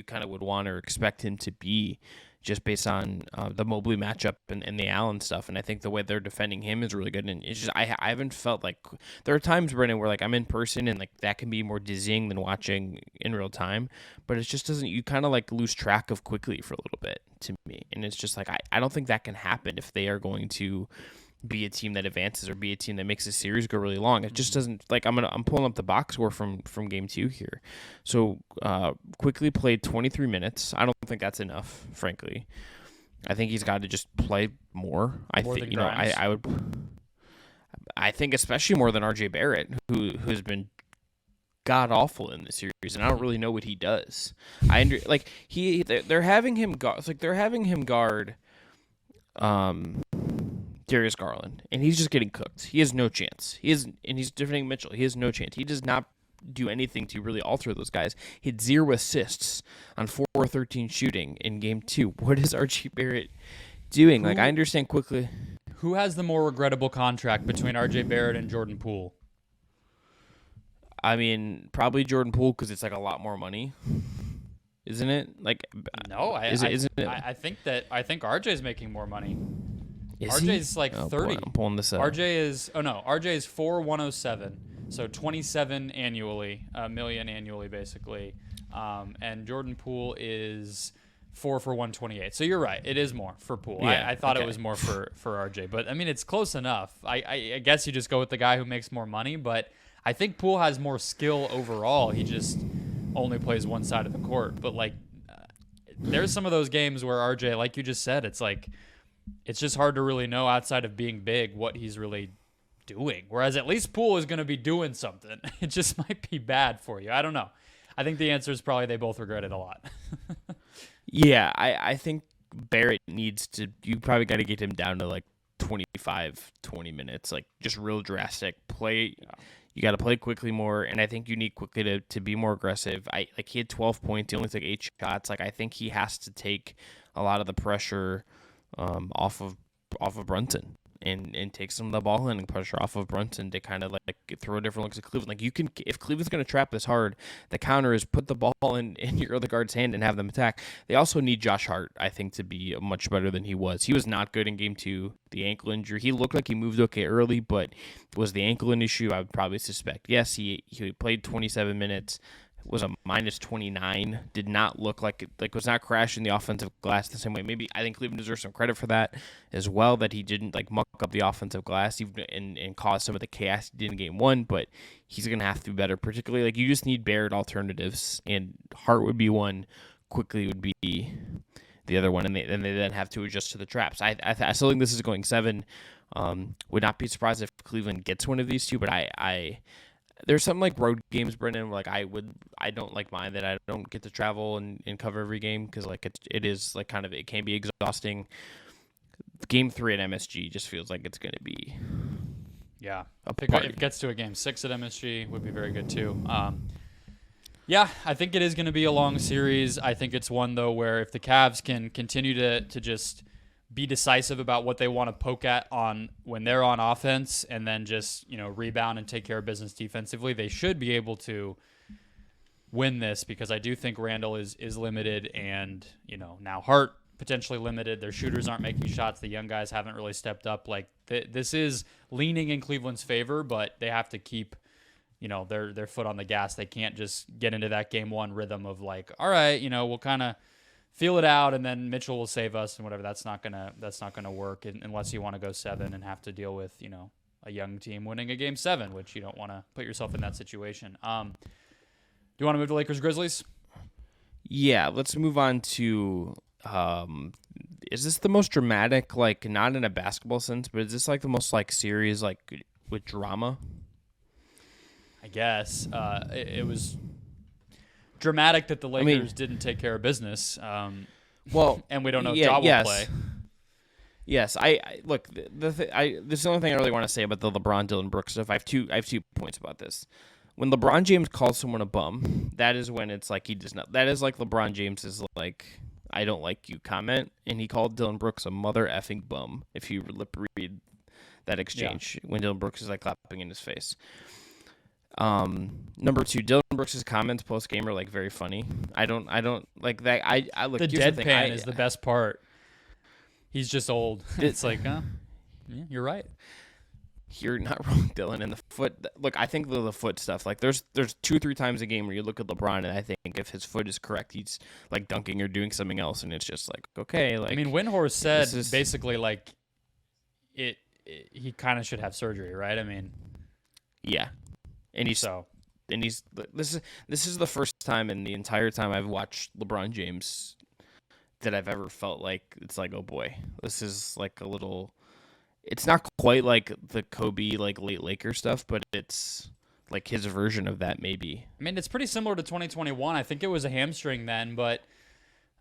kind of would want or expect him to be, just based on the Mobley matchup and the Allen stuff. And I think the way they're defending him is really good. And it's just I haven't felt like there are times, Brendan, where I'm in person and that can be more dizzying than watching in real time. But it just doesn't. You kind of lose track of Quickly for a little bit to me. And it's just I don't think that can happen if they are going to be a team that advances or be a team that makes a series go really long. It just doesn't. I'm pulling up the box score from game 2 here. So Quickly played 23 minutes. I don't think that's enough, frankly. I think he's got to just play more. I think I think especially more than RJ Barrett, who's been god awful in this series, and I don't really know what he does. They're having him guard Darius Garland, and he's just getting cooked. He has no chance. And he's defending Mitchell. He has no chance. He does not do anything to really alter those guys. He had 0 assists on 4-13 shooting in game 2. What is RJ Barrett doing? I understand Quickly. Who has the more regrettable contract between RJ Barrett and Jordan Poole? I mean, probably Jordan Poole, because it's a lot more money. Isn't it? No, isn't it? I think RJ's making more money. Is RJ's he? 30. Boy, I'm pulling this up. RJ is 4,107, so 27 annually, million annually basically, and Jordan Poole is 4 for 128. So you're right, it is more for Poole. Yeah, I thought it was more for RJ, but I mean it's close enough. I guess you just go with the guy who makes more money, but I think Poole has more skill overall. He just only plays one side of the court, but there's some of those games where RJ, like you just said, it's just hard to really know outside of being big what he's really doing. Whereas at least Poole is going to be doing something. It just might be bad for you. I don't know. I think the answer is probably they both regret it a lot. Yeah, I think Barrett needs to. You probably got to get him down to 25, 20 minutes, just real drastic play. Yeah. You got to play Quickly more, and I think you need Quickly to be more aggressive. He had 12 points. He only took 8 shots. I think he has to take a lot of the pressure off of Brunson. and take some of the ball and pressure off of Brunson to kind of like throw different looks at Cleveland. Like, you can, if Cleveland's going to trap this hard, the counter is put the ball in your other guard's hand and have them attack. They also need Josh Hart, I think, to be much better than he was. He was not good in game 2. The ankle injury, he looked like he moved okay early, but was the ankle an issue? I would probably suspect. Yes, he played 27 minutes. Was a minus 29, did not look like was not crashing the offensive glass the same way. Maybe I think Cleveland deserves some credit for that as well, that he didn't like muck up the offensive glass even and cause some of the chaos he did in game 1, but he's going to have to be better, particularly like you just need Barrett alternatives, and Hart would be one, Quickly would be the other one, and they then have to adjust to the traps. I still think this is going 7. Would not be surprised if Cleveland gets one of these two, but there's some like road games, Brendan. Like I don't like mine that I don't get to travel and cover every game because like it is like kind of, it can be exhausting. Game 3 at MSG just feels like it's going to be if it gets to a game 6 at MSG would be very good too. Yeah, I think it is going to be a long series. I think it's one though where if the Cavs can continue to just be decisive about what they want to poke at on when they're on offense and then just, rebound and take care of business defensively, they should be able to win this, because I do think Randall is limited and, now Hart potentially limited. Their shooters aren't making shots. The young guys haven't really stepped up. Like this is leaning in Cleveland's favor, but they have to keep, their foot on the gas. They can't just get into that game 1 rhythm of like, all right, we'll kind of feel it out, and then Mitchell will save us and whatever. That's not gonna work unless you want to go 7 and have to deal with a young team winning a game 7, which you don't want to put yourself in that situation. Do you want to move to Lakers Grizzlies? Yeah, let's move on to. Is this the most dramatic? Like, not in a basketball sense, but is this like the most like series like with drama? I guess it was dramatic that the Lakers didn't take care of business. Well, and we don't know if Ja will play. Yes, I look. This is the only thing I really want to say about the LeBron Dillon Brooks stuff. I have two points about this. When LeBron James calls someone a bum, that is when it's like he does not. That is like LeBron James's like I don't like you comment, and he called Dillon Brooks a mother effing bum. If you lip read that exchange, when Dillon Brooks is like clapping in his face. Number 2, Dillon Brooks' comments post game are like very funny. I don't like that. I look. The deadpan is the best part. He's just old. It's like, yeah, you're right. You're not wrong, Dillon. And the foot. Look, I think the foot stuff. Like, there's 2 or 3 times a game where you look at LeBron, and I think if his foot is correct, he's like dunking or doing something else, and it's just like, okay. Like, Windhorst said basically like it. He kind of should have surgery, right? Yeah. And this is the first time in the entire time I've watched LeBron James that I've ever felt like it's like, oh boy, this is like a little. It's not quite like the Kobe like late Lakers stuff, but it's like his version of that maybe. It's pretty similar to 2021. I think it was a hamstring then, but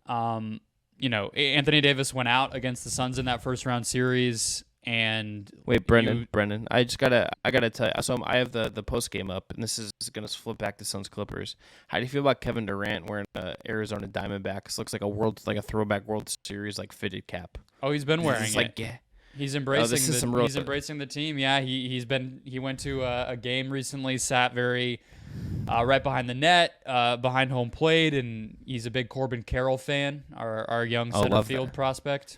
Anthony Davis went out against the Suns in that first round series. And wait, Brendan, I gotta tell you. So I have the post game up, and this is gonna flip back to Suns Clippers. How do you feel about Kevin Durant wearing a Arizona Diamondbacks? Looks like a throwback World Series like fitted cap. Oh, he's been wearing it. Like, yeah. He's embracing he's embracing the team. Yeah, he went to a game recently, sat very right behind the net, behind home plate, and he's a big Corbin Carroll fan, our young center field prospect.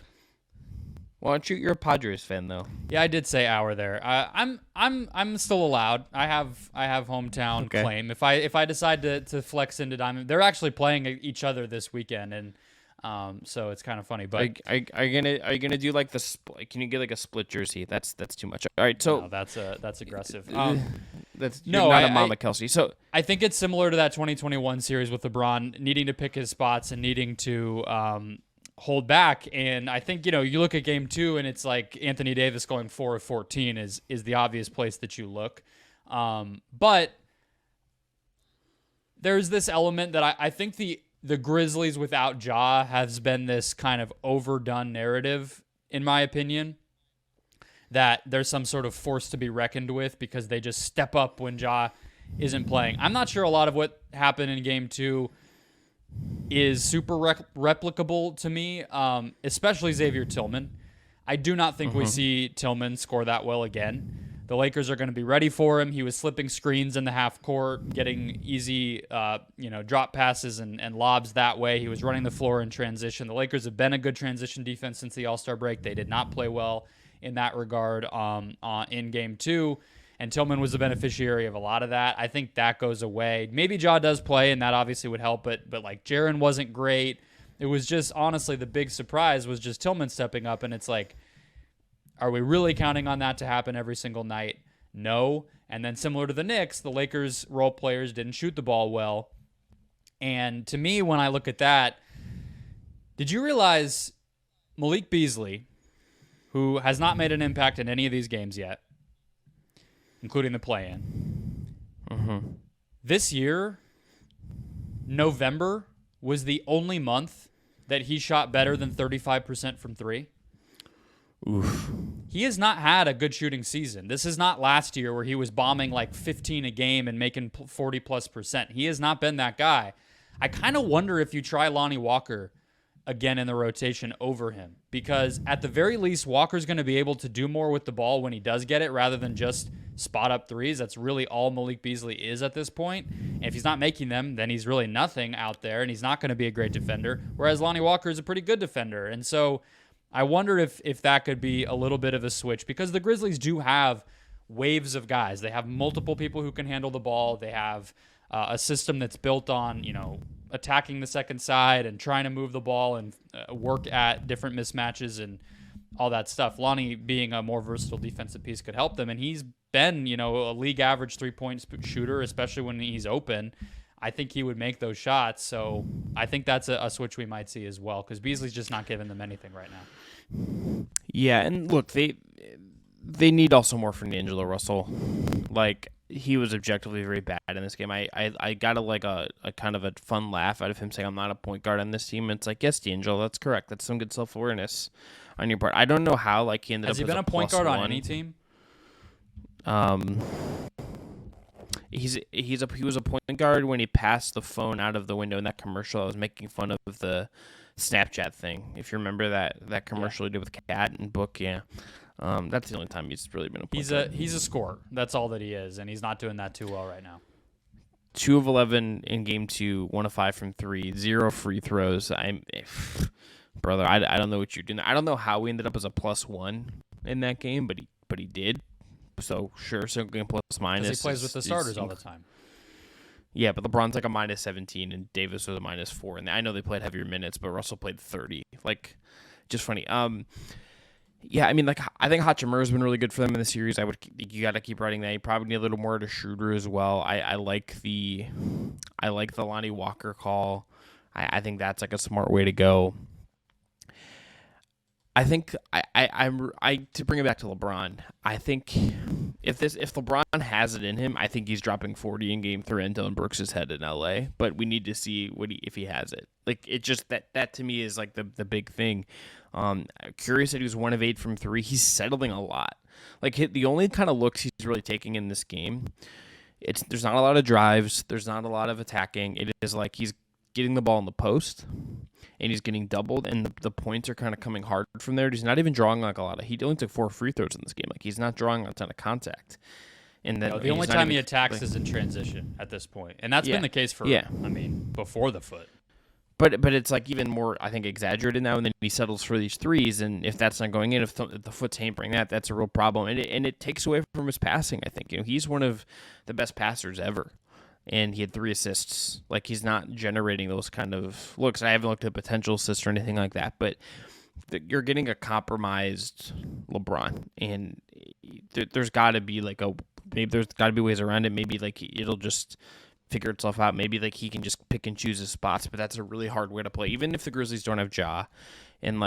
Why don't you? You're a Padres fan, though. Yeah, I did say hour there. I'm still allowed. I have hometown claim. If I decide to flex into Diamond, they're actually playing each other this weekend, and so it's kind of funny. But are you gonna do like the split? Can you get like a split jersey? That's too much. All right, so no, that's aggressive. You're not a Mama Kelsey. So I think it's similar to that 2021 series with LeBron needing to pick his spots and needing to hold back. And I think, you look at game 2 and it's like Anthony Davis going 4 of 14 is the obvious place that you look. But there's this element that I think the Grizzlies without Ja has been this kind of overdone narrative, in my opinion, that there's some sort of force to be reckoned with because they just step up when Ja isn't playing. I'm not sure a lot of what happened in game 2 is super replicable to me, especially Xavier Tillman. I do not think we see Tillman score that well again. The Lakers are going to be ready for him. He was slipping screens in the half court, getting easy drop passes and lobs that way. He was running the floor in transition. The Lakers have been a good transition defense since the All-Star break. They did not play well in that regard in Game 2, and Tillman was the beneficiary of a lot of that. I think that goes away. Maybe Ja does play, and that obviously would help, but like Jaren wasn't great. It was just, honestly, the big surprise was just Tillman stepping up, and it's like, are we really counting on that to happen every single night? No. And then similar to the Knicks, the Lakers role players didn't shoot the ball well. And to me, when I look at that, did you realize Malik Beasley, who has not made an impact in any of these games yet, including the play-in, this year, November was the only month that he shot better than 35% from three? Oof. He has not had a good shooting season. This is not last year where he was bombing like 15 a game and making 40+%. He has not been that guy. I kind of wonder if you try Lonnie Walker again in the rotation over him, because at the very least, Walker's going to be able to do more with the ball when he does get it rather than just spot up threes. That's really all Malik Beasley is at this point. And if he's not making them, then he's really nothing out there, and he's not going to be a great defender, whereas Lonnie Walker is a pretty good defender. And so I wonder if that could be a little bit of a switch, because the Grizzlies do have waves of guys. They have multiple people who can handle the ball. They have a system that's built on, attacking the second side and trying to move the ball and work at different mismatches and all that stuff. Lonnie, being a more versatile defensive piece, could help them, and he's been, a league average 3-point shooter, especially when he's open. I think he would make those shots, so I think that's a switch we might see as well, because Beasley's just not giving them anything right now. Yeah, and look, they need also more from D'Angelo Russell. Like, he was objectively very bad in this game. I got a kind of a fun laugh out of him saying, I'm not a point guard on this team. And it's like, yes, D'Angelo, that's correct. That's some good self-awareness on your part. I don't know how he ended up as a +1. Has he been a point guard on any team? He was a point guard when he passed the phone out of the window in that commercial. I was making fun of the Snapchat thing. If you remember that commercial he did with Cat and Book, yeah. That's the only time he's really been a point guard. He's a scorer. That's all that he is, and he's not doing that too well right now. 2 of 11 in Game 2, 1 of 5 from 3, 0 free throws. Brother, I don't know what you're doing. I don't know how we ended up as a +1 in that game, but he did. So sure, single game plus minus. He plays with the starters all the time. Yeah, but LeBron's like a -17 and Davis was a -4, and I know they played heavier minutes, but Russell played 30. Like, just funny. Yeah, I mean, I think Hachimura's been really good for them in the series. You got to keep writing that. You probably need a little more to Schroeder as well. I like the Lonnie Walker call. I think that's like a smart way to go. I think to bring it back to LeBron, I think if LeBron has it in him, I think he's dropping 40 in Game 3 and Dillon Brooks' head in LA. But we need to see if he has it. Like, it just that to me is like the big thing. Curious that he was 1 of 8 from 3. He's settling a lot. Like, the only kind of looks he's really taking in this game, there's not a lot of drives. There's not a lot of attacking. It is like he's getting the ball in the post, and he's getting doubled, and the points are kind of coming hard from there. He's not even drawing like a lot of. He only took 4 free throws in this game. Like, he's not drawing a ton of contact. And then the only time he attacks is in transition at this point, and that's been the case for before the foot. But it's like even more, I think, exaggerated now, and then he settles for these threes, and if that's not going in, if the foot's hampering that's a real problem, and it takes away from his passing. I think he's one of the best passers ever. And he had 3 assists. Like, he's not generating those kind of looks. I haven't looked at potential assists or anything like that, but you're getting a compromised LeBron, and there's got to be there's got to be ways around it. Maybe it'll just figure itself out. Maybe he can just pick and choose his spots, but that's a really hard way to play. Even if the Grizzlies don't have Ja, and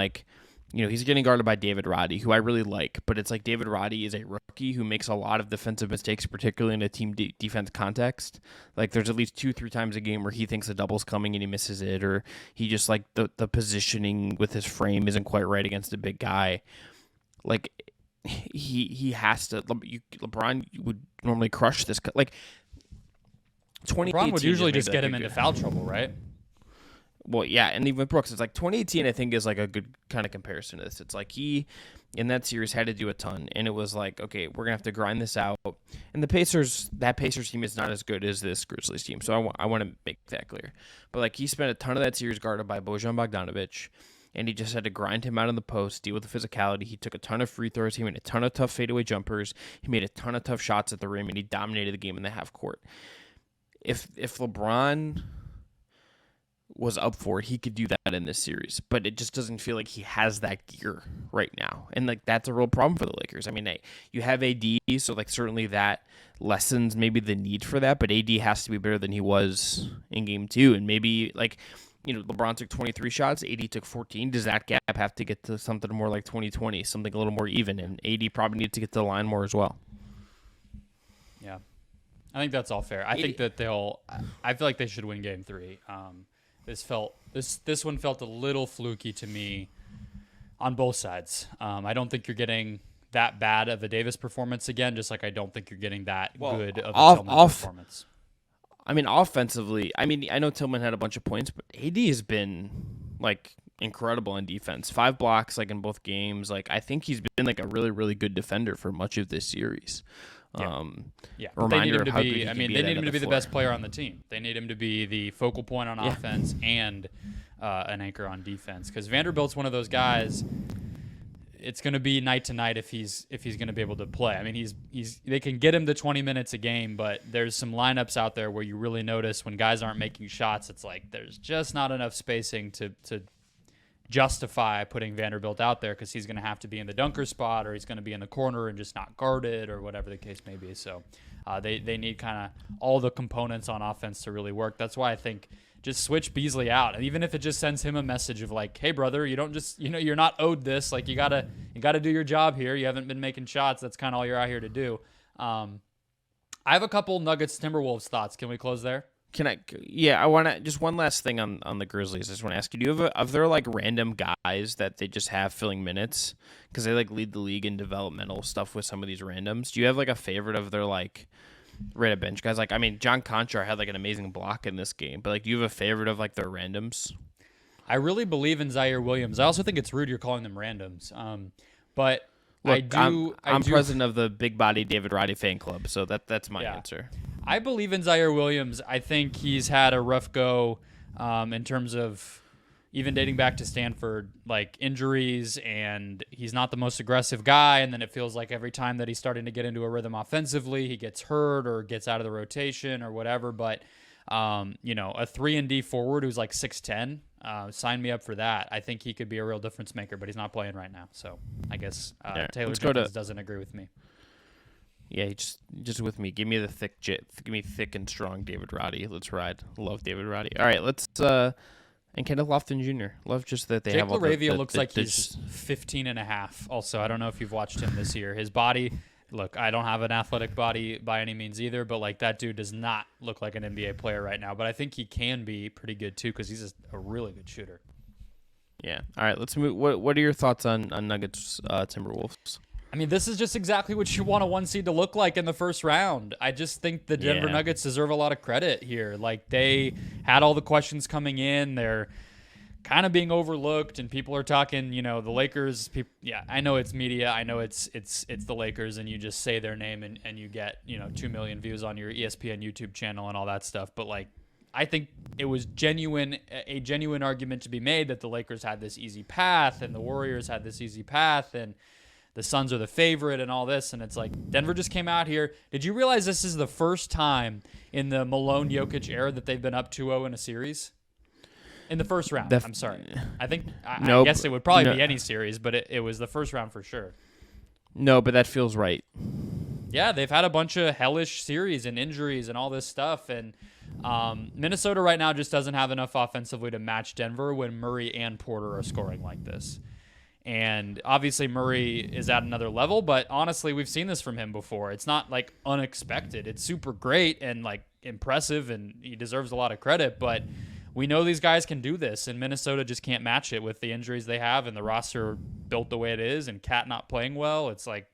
he's getting guarded by David Roddy, who I really like, but it's like David Roddy is a rookie who makes a lot of defensive mistakes, particularly in a team defense context. Like, there's at least 2-3 times a game where he thinks a double's coming and he misses it, or he just the positioning with his frame isn't quite right against a big guy. Like, he has to. LeBron would normally crush this. Like, LeBron would usually just get him into foul trouble, right? Well, yeah, and even with Brooks, it's like 2018. I think is like a good kind of comparison to this. It's like he in that series had to do a ton, and it was like, okay, we're gonna have to grind this out. And that Pacers team is not as good as this Grizzlies team, so I want to make that clear. But like he spent a ton of that series guarded by Bojan Bogdanovic, and he just had to grind him out in the post, deal with the physicality. He took a ton of free throws. He made a ton of tough fadeaway jumpers. He made a ton of tough shots at the rim, and he dominated the game in the half court. If LeBron was up for it, he could do that in this series, but it just doesn't feel like he has that gear right now, and like that's a real problem for the Lakers. I mean, hey, you have AD, so like certainly that lessens maybe the need for that, but AD has to be better than he was in game 2, and maybe like, you know, LeBron took 23 shots, AD took 14. Does that gap have to get to something more like 2020, something a little more even, and AD probably needs to get to the line more as well? Yeah, I think that's all fair. I think that I feel like they should win game 3. This one felt a little fluky to me on both sides. I don't think you're getting that bad of a Davis performance again, just like I don't think you're getting that good of a Tillman performance. I mean, offensively, I know Tillman had a bunch of points, but AD has been like incredible on defense. 5 blocks like in both games. Like I think he's been like a really, really good defender for much of this series. Yeah. They need him to be. I mean, they need him to be the best player on the team. They need him to be the focal point on offense and an anchor on defense. Because Vanderbilt's one of those guys. It's going to be night to night if he's going to be able to play. I mean, they can get him to 20 minutes a game, but there's some lineups out there where you really notice when guys aren't making shots, it's like there's just not enough spacing to justify putting Vanderbilt out there, because he's going to have to be in the dunker spot, or he's going to be in the corner and just not guarded, or whatever the case may be. So they need kind of all the components on offense to really work. That's why I think just switch Beasley out, and even if it just sends him a message of like, hey brother, you don't just, you're not owed this. Like you gotta do your job here. You haven't been making shots. That's kind of all you're out here to do. I have a couple Nuggets Timberwolves thoughts. Can we close there? Can I? Yeah, I want to just one last thing on the Grizzlies. I just want to ask you: do you have of their like random guys that they just have filling minutes because they like lead the league in developmental stuff with some of these randoms? Do you have like a favorite of their like right at bench guys? Like, I mean, John Conchar had like an amazing block in this game, but like, do you have a favorite of like their randoms? I really believe in Zaire Williams. I also think it's rude you're calling them randoms. But look, I'm president of the Big Body David Roddy fan club, so that's my answer. I believe in Zaire Williams. I think he's had a rough go in terms of even dating back to Stanford, like injuries, and he's not the most aggressive guy. And then it feels like every time that he's starting to get into a rhythm offensively, he gets hurt or gets out of the rotation or whatever. But, a 3-and-D forward who's like 6'10", sign me up for that. I think he could be a real difference maker, but he's not playing right now. So I guess Taylor Jenkins doesn't agree with me. Yeah, just with me. Give me the thick and strong David Roddy. Let's ride. Love David Roddy. All right, let's and Kenneth Lofton Jr. Love just that they Jake have all LaRavia looks like he's 15 and a half. Also, I don't know if you've watched him this year. His body, look, I don't have an athletic body by any means either, but like that dude does not look like an NBA player right now. But I think he can be pretty good too, because he's a really good shooter. Yeah. All right, let's move. What are your thoughts on Nuggets Timberwolves? I mean, this is just exactly what you want a 1 seed to look like in the first round. I just think the Denver Nuggets deserve a lot of credit here. Like, they had all the questions coming in. They're kind of being overlooked, and people are talking, the Lakers. I know it's media. I know it's the Lakers, and you just say their name and you get, 2 million views on your ESPN YouTube channel and all that stuff. But, like, I think it was a genuine argument to be made that the Lakers had this easy path and the Warriors had this easy path, and the Suns are the favorite and all this, and it's like Denver just came out here. Did you realize this is the first time in the Malone-Jokic era that they've been up 2-0 in a series? In the first round, I'm sorry. I think I guess it would probably be any series, but it was the first round for sure. No, but that feels right. Yeah, they've had a bunch of hellish series and injuries and all this stuff, and Minnesota right now just doesn't have enough offensively to match Denver when Murray and Porter are scoring like this. And obviously Murray is at another level, but honestly, we've seen this from him before. It's not like unexpected. It's super great and like impressive, and he deserves a lot of credit, but we know these guys can do this, and Minnesota just can't match it with the injuries they have and the roster built the way it is, and Cat not playing well. It's like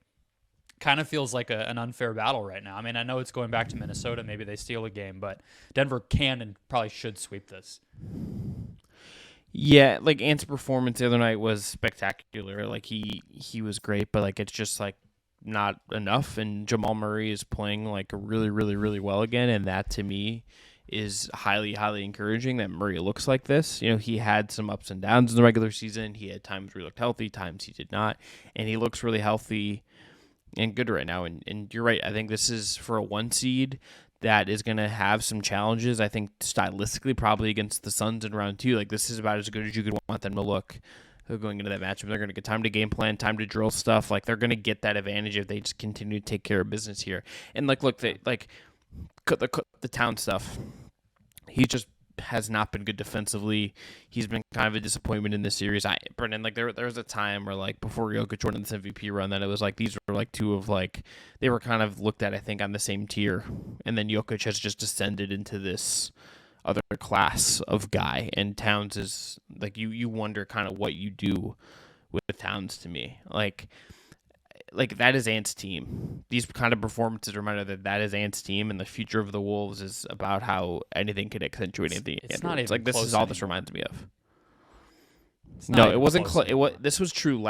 kind of feels like an unfair battle right now. I mean, I know it's going back to Minnesota. Maybe they steal a game, but Denver can and probably should sweep this. Yeah, like Ant's performance the other night was spectacular. Like he was great, but like it's just like not enough. And Jamal Murray is playing like really, really, really well again, and that to me is highly, highly encouraging that Murray looks like this. You know, he had some ups and downs in the regular season. He had times where he looked healthy, times he did not, and he looks really healthy and good right now. And you're right. I think this is for a 1 seed that is going to have some challenges. I think stylistically, probably against the Suns in round 2. Like, this is about as good as you could want them to look going into that matchup. They're going to get time to game plan, time to drill stuff. Like, they're going to get that advantage if they just continue to take care of business here. And like, look, the Town stuff. He just has not been good defensively. He's been kind of a disappointment in this series. Brendan, like there was a time where like before Jokic won this MVP run, that it was like these were like two of like they were kind of looked at, I think, on the same tier, and then Jokic has just descended into this other class of guy, and Towns is like you wonder kind of what you do with Towns to me. Like that is Ant's team. These kind of performances remind us that is Ant's team, and the future of the Wolves is about how anything can accentuate anything. It's not even like this close is all anymore. this reminds me of. No, it wasn't close. This was true.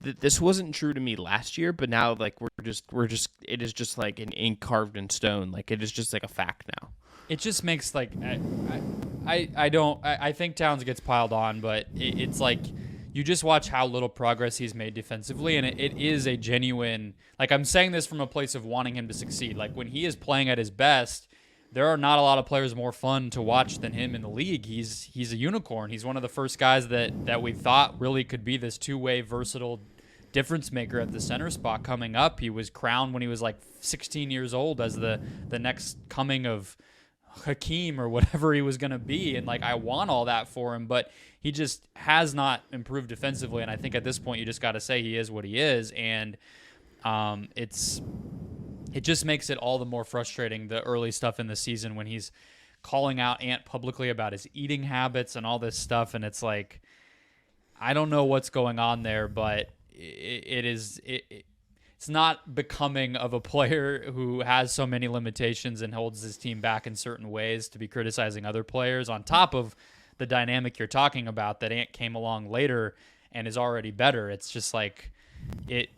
This wasn't true to me last year, but now like it is just like an ink carved in stone. Like it is just like a fact now. It just makes like I think Towns gets piled on, but it's like you just watch how little progress he's made defensively, and it is a genuine, like I'm saying this from a place of wanting him to succeed. Like when he is playing at his best, there are not a lot of players more fun to watch than him in the league. He's a unicorn. He's one of the first guys that we thought really could be this two-way versatile difference maker at the center spot coming up. He was crowned when he was like 16 years old as the next coming of Hakeem or whatever he was going to be, and like I want all that for him, but he just has not improved defensively, and I think at this point you just got to say he is what he is, and it just makes it all the more frustrating, the early stuff in the season when he's calling out Ant publicly about his eating habits and all this stuff, and it's like I don't know what's going on there, but it's not becoming of a player who has so many limitations and holds his team back in certain ways to be criticizing other players on top of the dynamic you're talking about that Ant came along later and is already better. It's just like it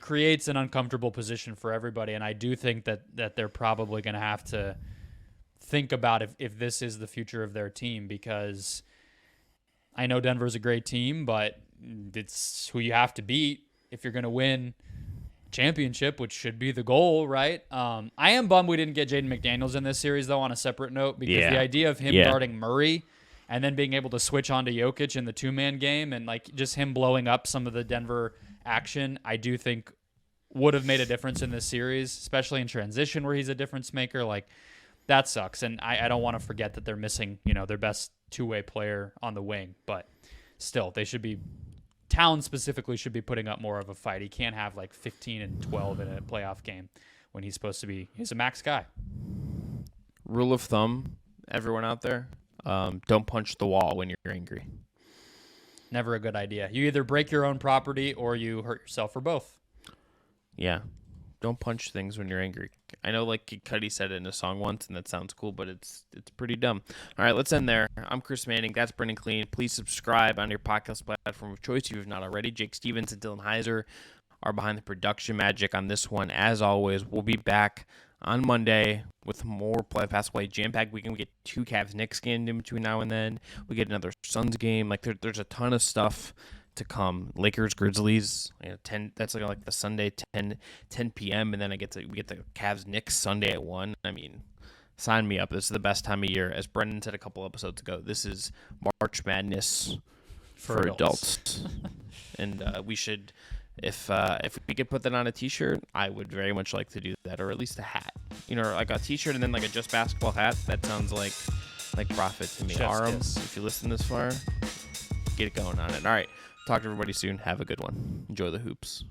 creates an uncomfortable position for everybody, and I do think that they're probably going to have to think about if this is the future of their team, because I know Denver's a great team, but it's who you have to beat if you're going to win championship, which should be the goal, right? I am bummed we didn't get Jaden McDaniels in this series, though, on a separate note, because the idea of him guarding Murray and then being able to switch on to Jokic in the two-man game and like just him blowing up some of the Denver action, I do think would have made a difference in this series, especially in transition where he's a difference maker. Like that sucks, and I don't want to forget that they're missing, their best two-way player on the wing, but still, they should be. Towns specifically should be putting up more of a fight. He can't have like 15 and 12 in a playoff game when he's supposed to be. He's a max guy. Rule of thumb, everyone out there, don't punch the wall when you're angry. Never a good idea. You either break your own property or you hurt yourself, or both. Yeah. Don't punch things when you're angry. I know like Kid Cudi said it in a song once, and that sounds cool, but it's pretty dumb. All right, let's end there. I'm Chris Manning. That's Brendon Kleen. Please subscribe on your podcast platform of choice if you have not already. Jake Stevens and Dillon Heiser are behind the production magic on this one. As always, we'll be back on Monday with more basketball jam-packed weekend. We get 2 Cavs-Knicks games in between now and then. We get another Suns game. Like there's a ton of stuff to come. Lakers, Grizzlies, 10. That's like the Sunday 10 p.m. and then we get the Cavs Knicks Sunday at 1. I mean, sign me up. This is the best time of year. As Brendan said a couple episodes ago, this is March Madness for adults. And we should, if we could put that on a T-shirt, I would very much like to do that, or at least a hat. Like a T-shirt and then like a Just Basketball hat. That sounds like profit to me. Arms, if you listen this far, get it going on it. All right. Talk to everybody soon. Have a good one. Enjoy the hoops.